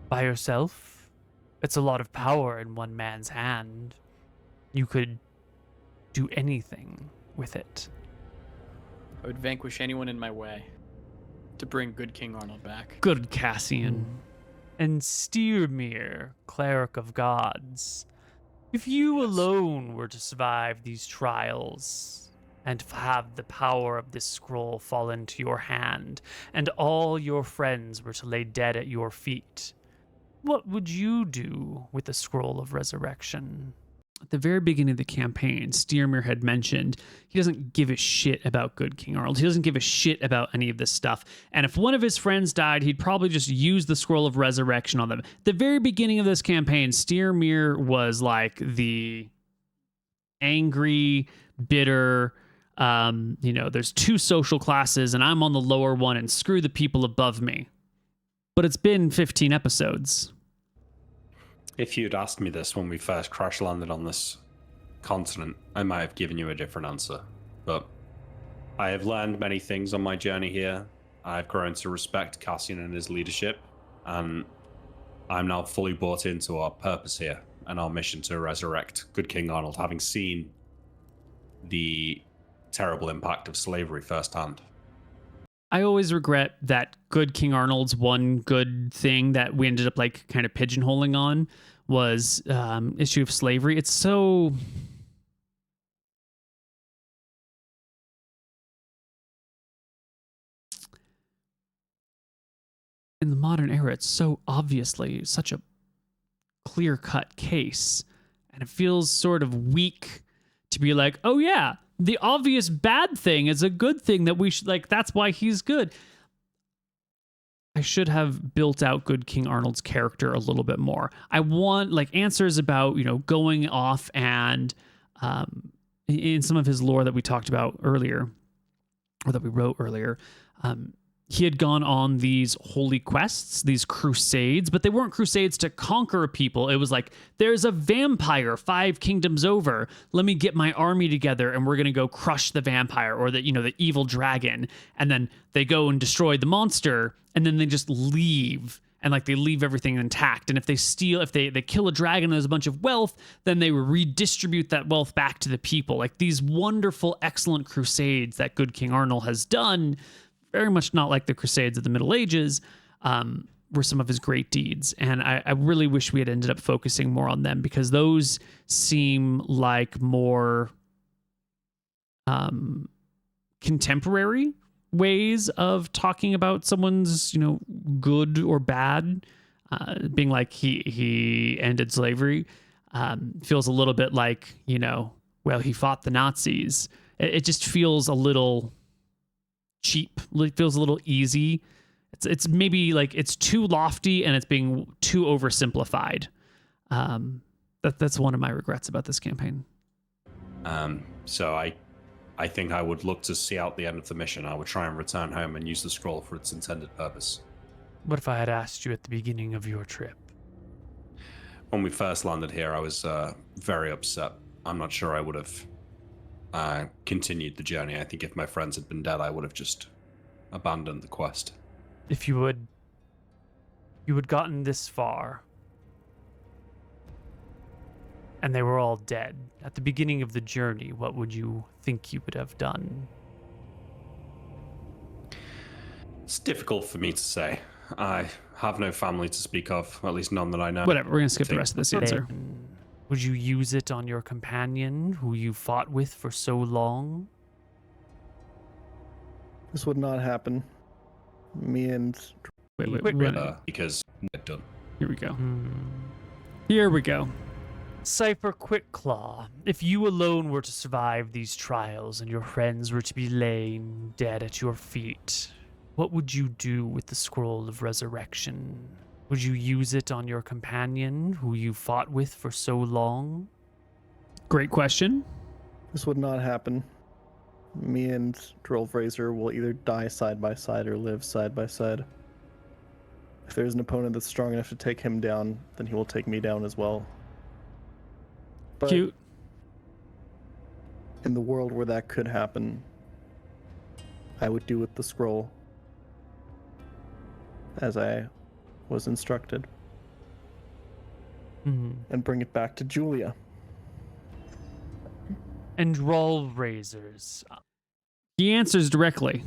By yourself? It's a lot of power in one man's hand. You could do anything with it. I would vanquish anyone in my way. To bring good King Arnold back. Good Cassian. And Steermere, cleric of gods, if you alone were to survive these trials and have the power of this scroll fall into your hand, and all your friends were to lay dead at your feet, what would you do with the scroll of resurrection? At the very beginning of the campaign, Steermere had mentioned he doesn't give a shit about good King Arnold. He doesn't give a shit about any of this stuff. And if one of his friends died, he'd probably just use the scroll of resurrection on them. At the very beginning of this campaign, Steermere was like the angry, bitter, there's two social classes and I'm on the lower one and screw the people above me. But it's been 15 episodes. If you'd asked me this when we first crash landed on this continent, I might have given you a different answer. But I have learned many things on my journey here. I've grown to respect Cassian and his leadership, and I'm now fully bought into our purpose here and our mission to resurrect good King Arnold, having seen the terrible impact of slavery firsthand. I always regret that good King Arnold's one good thing that we ended up like kind of pigeonholing on was issue of slavery. It's so in the modern era, it's so obviously such a clear-cut case, and it feels sort of weak to be like, oh yeah, the obvious bad thing is a good thing that we should, like, that's why he's good. I should have built out Good King Arnold's character a little bit more. I want like answers about, going off and in some of his lore that we talked about earlier, or that we wrote earlier, he had gone on these holy quests, these crusades, but they weren't crusades to conquer people. It was like, there's a vampire 5 kingdoms over. Let me get my army together and we're going to go crush the vampire or the evil dragon. And then they go and destroy the monster and then they just leave. And like they leave everything intact. And if they steal, if they kill a dragon and there's a bunch of wealth, then they redistribute that wealth back to the people. Like these wonderful, excellent crusades that Good King Arnold has done, very much not like the Crusades of the Middle Ages, were some of his great deeds. And I really wish we had ended up focusing more on them because those seem like more contemporary ways of talking about someone's, good or bad, being like he ended slavery. Feels a little bit like, well, he fought the Nazis. It just feels a little cheap. It feels a little easy. It's maybe like it's too lofty and it's being too oversimplified. That's one of my regrets about this campaign. So I think I would look to see out the end of the mission. I would try and return home and use the scroll for its intended purpose. What if I had asked you at the beginning of your trip? When we first landed here, I was very upset. I'm not sure I would have continued the journey. I think if my friends had been dead, I would have just abandoned the quest. If you had gotten this far and they were all dead at the beginning of the journey, what would you think you would have done? It's difficult for me to say. I have no family to speak of, at least none that I know. Whatever, we're going to skip the rest of this answer. Would you use it on your companion who you fought with for so long? This would not happen. Me and... Wait, because we're done. Here we go. Here we go. Cypher Quickclaw, if you alone were to survive these trials and your friends were to be laying dead at your feet, what would you do with the Scroll of Resurrection? Would you use it on your companion who you fought with for so long? Great question. This would not happen. Me and Drollfraser will either die side by side or live side by side. If there's an opponent that's strong enough to take him down, then he will take me down as well. But Cute. in the world where that could happen, I would do with the scroll as I was instructed and bring it back to Julia. And Roll Razors. He answers directly.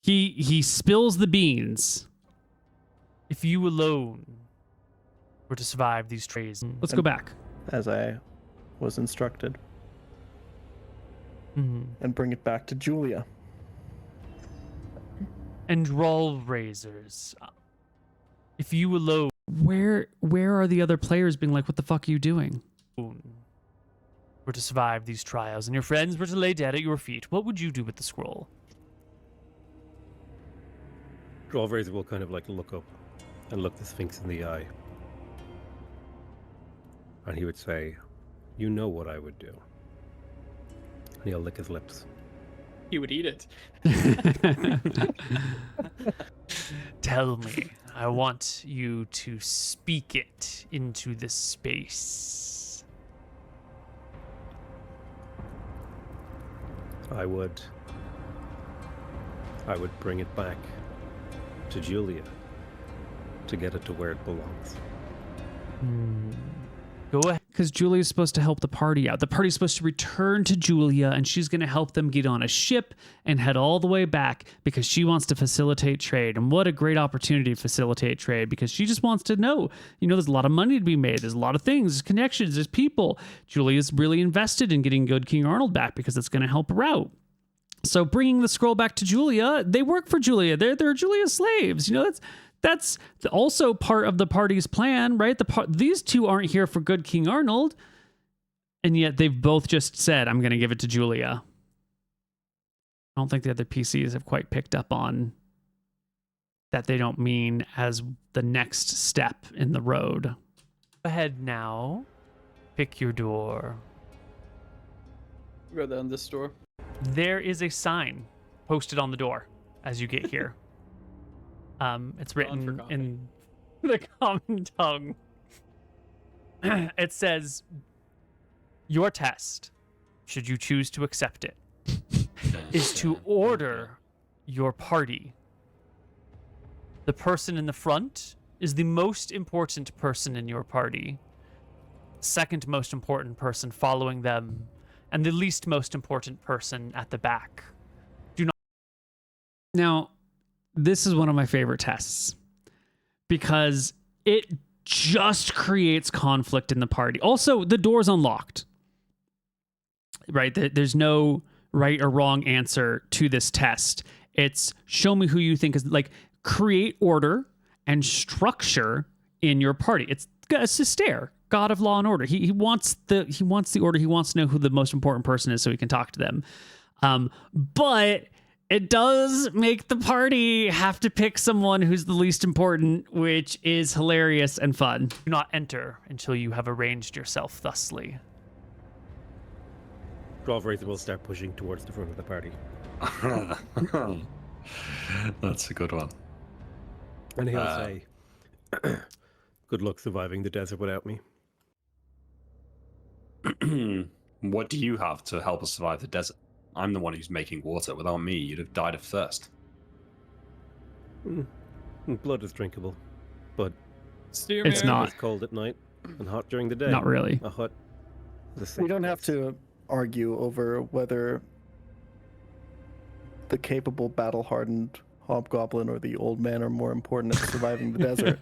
He spills the beans. If you alone were to survive these trays. Let's go back. As I was instructed and bring it back to Julia. And Roll Razors. If you alone Where are the other players being like, what the fuck are you doing? were to survive these trials and your friends were to lay dead at your feet, what would you do with the scroll? Drollfraser will kind of like look up and look the Sphinx in the eye. And he would say, "You know what I would do." And he'll lick his lips. He would eat it. Tell me. I want you to speak it into this space. I would bring it back to Julia to get it to where it belongs. Go ahead. Because Julia's supposed to help the party out. The party's supposed to return to Julia, and she's going to help them get on a ship and head all the way back because she wants to facilitate trade. And what a great opportunity to facilitate trade, because she just wants to know, there's a lot of money to be made. There's a lot of things, there's connections, there's people. Julia's really invested in getting Good King Arnold back because it's going to help her out. So bringing the scroll back to Julia, they work for Julia. They're Julia's slaves. You know, that's also part of the party's plan, right? These two aren't here for good King Arnold, and yet they've both just said, "I'm going to give it to Julia." I don't think the other PCs have quite picked up on that. They don't mean as the next step in the road. Ahead now. Pick your door. Go down this door. There is a sign posted on the door as you get here. It's written in the common tongue. It says, "Your test, should you choose to accept it, is to order your party. The person in the front is the most important person in your party. Second most important person following them, and the least most important person at the back. Now, this is one of my favorite tests because it just creates conflict in the party. Also, the door's unlocked, right? There's no right or wrong answer to this test. It's show me who you think is like create order and structure in your party. It's Sister, God of law and order. He wants the order. He wants to know who the most important person is so he can talk to them. But it does make the party have to pick someone who's the least important, which is hilarious and fun. Do not enter until you have arranged yourself thusly." Drawbridge will start pushing towards the front of the party. That's a good one. And he'll say, "Good luck surviving the desert without me." What do you have to help us survive the desert? I'm the one who's making water. Without me, you'd have died of thirst. Blood is drinkable, but Steer It's me. not. it's cold at night and hot during the day. Not really. A hut. The We same. don't have to argue over whether the capable, battle-hardened hobgoblin or the old man are more important at surviving the desert.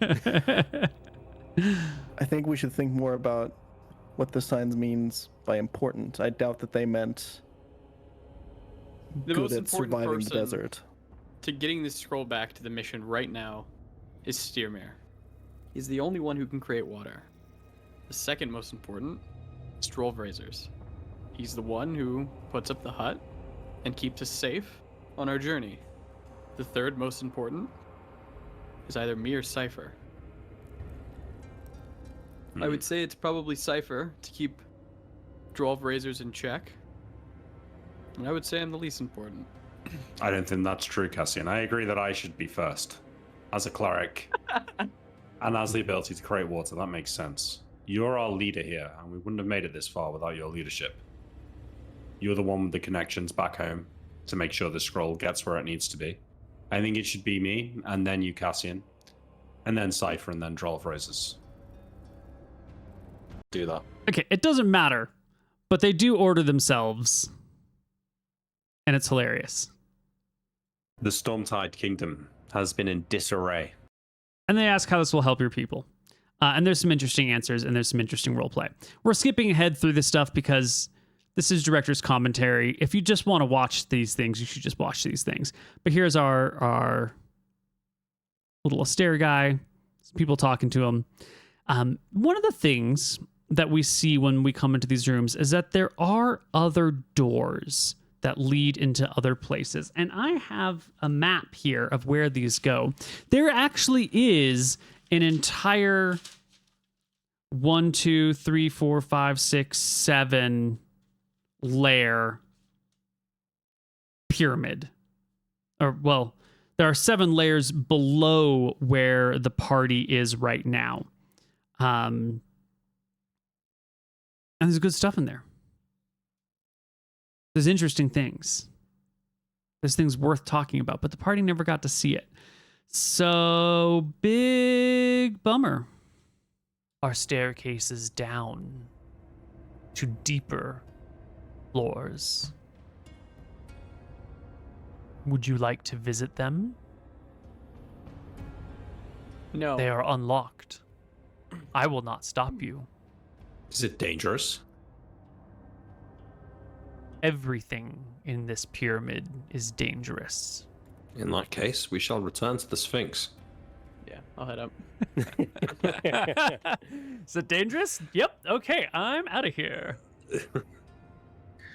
I think we should think more about what the signs means by important. I doubt that they meant The good most at important surviving the person desert. to getting this scroll back to the mission right now is Steermere. He's the only one who can create water. The second most important is Drollvrazers. He's the one who puts up the hut and keeps us safe on our journey. The third most important is either me or Cypher. I would say it's probably Cypher to keep Drollvrazers in check. And I would say I'm the least important. I don't think that's true, Cassian. I agree that I should be first. As a cleric, and has the ability to create water, that makes sense. You're our leader here, and we wouldn't have made it this far without your leadership. You're the one with the connections back home to make sure the scroll gets where it needs to be. I think it should be me, and then you, Cassian, and then Cypher, and then Drollvrazers. Do that. Okay, it doesn't matter, but they do order themselves, and it's hilarious. The Stormtide Kingdom has been in disarray. And they ask how this will help your people. And there's some interesting answers, and there's some interesting roleplay. We're skipping ahead through this stuff because this is director's commentary. If you just want to watch these things, you should just watch these things. But here's our little Astaire guy, some people talking to him. One of the things that we see when we come into these rooms is that there are other doors that lead into other places. And I have a map here of where these go. There actually is an entire 1, 2, 3, 4, 5, 6, 7 layer pyramid. Or, well, there are 7 layers below where the party is right now. And there's good stuff in there. There's interesting things. There's things worth talking about, but the party never got to see it. So, big bummer. Our staircases down to deeper floors. Would you like to visit them? No. They are unlocked. I will not stop you. Is it dangerous? Everything in this pyramid is dangerous. In that case, we shall return to the Sphinx. Yeah, I'll head up. Is it dangerous? Yep. Okay, I'm out of here.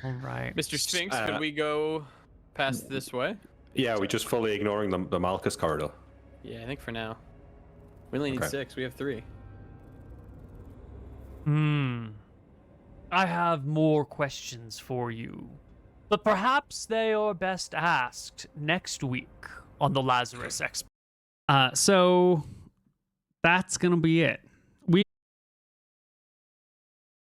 All right. Mr. Sphinx, could we go past this way? Yeah, we're just fully ignoring the Malchus corridor. Yeah, I think for now. We only need Okay. 6. We have 3. I have more questions for you, but perhaps they are best asked next week on the Lazarus expedition. So that's gonna be it.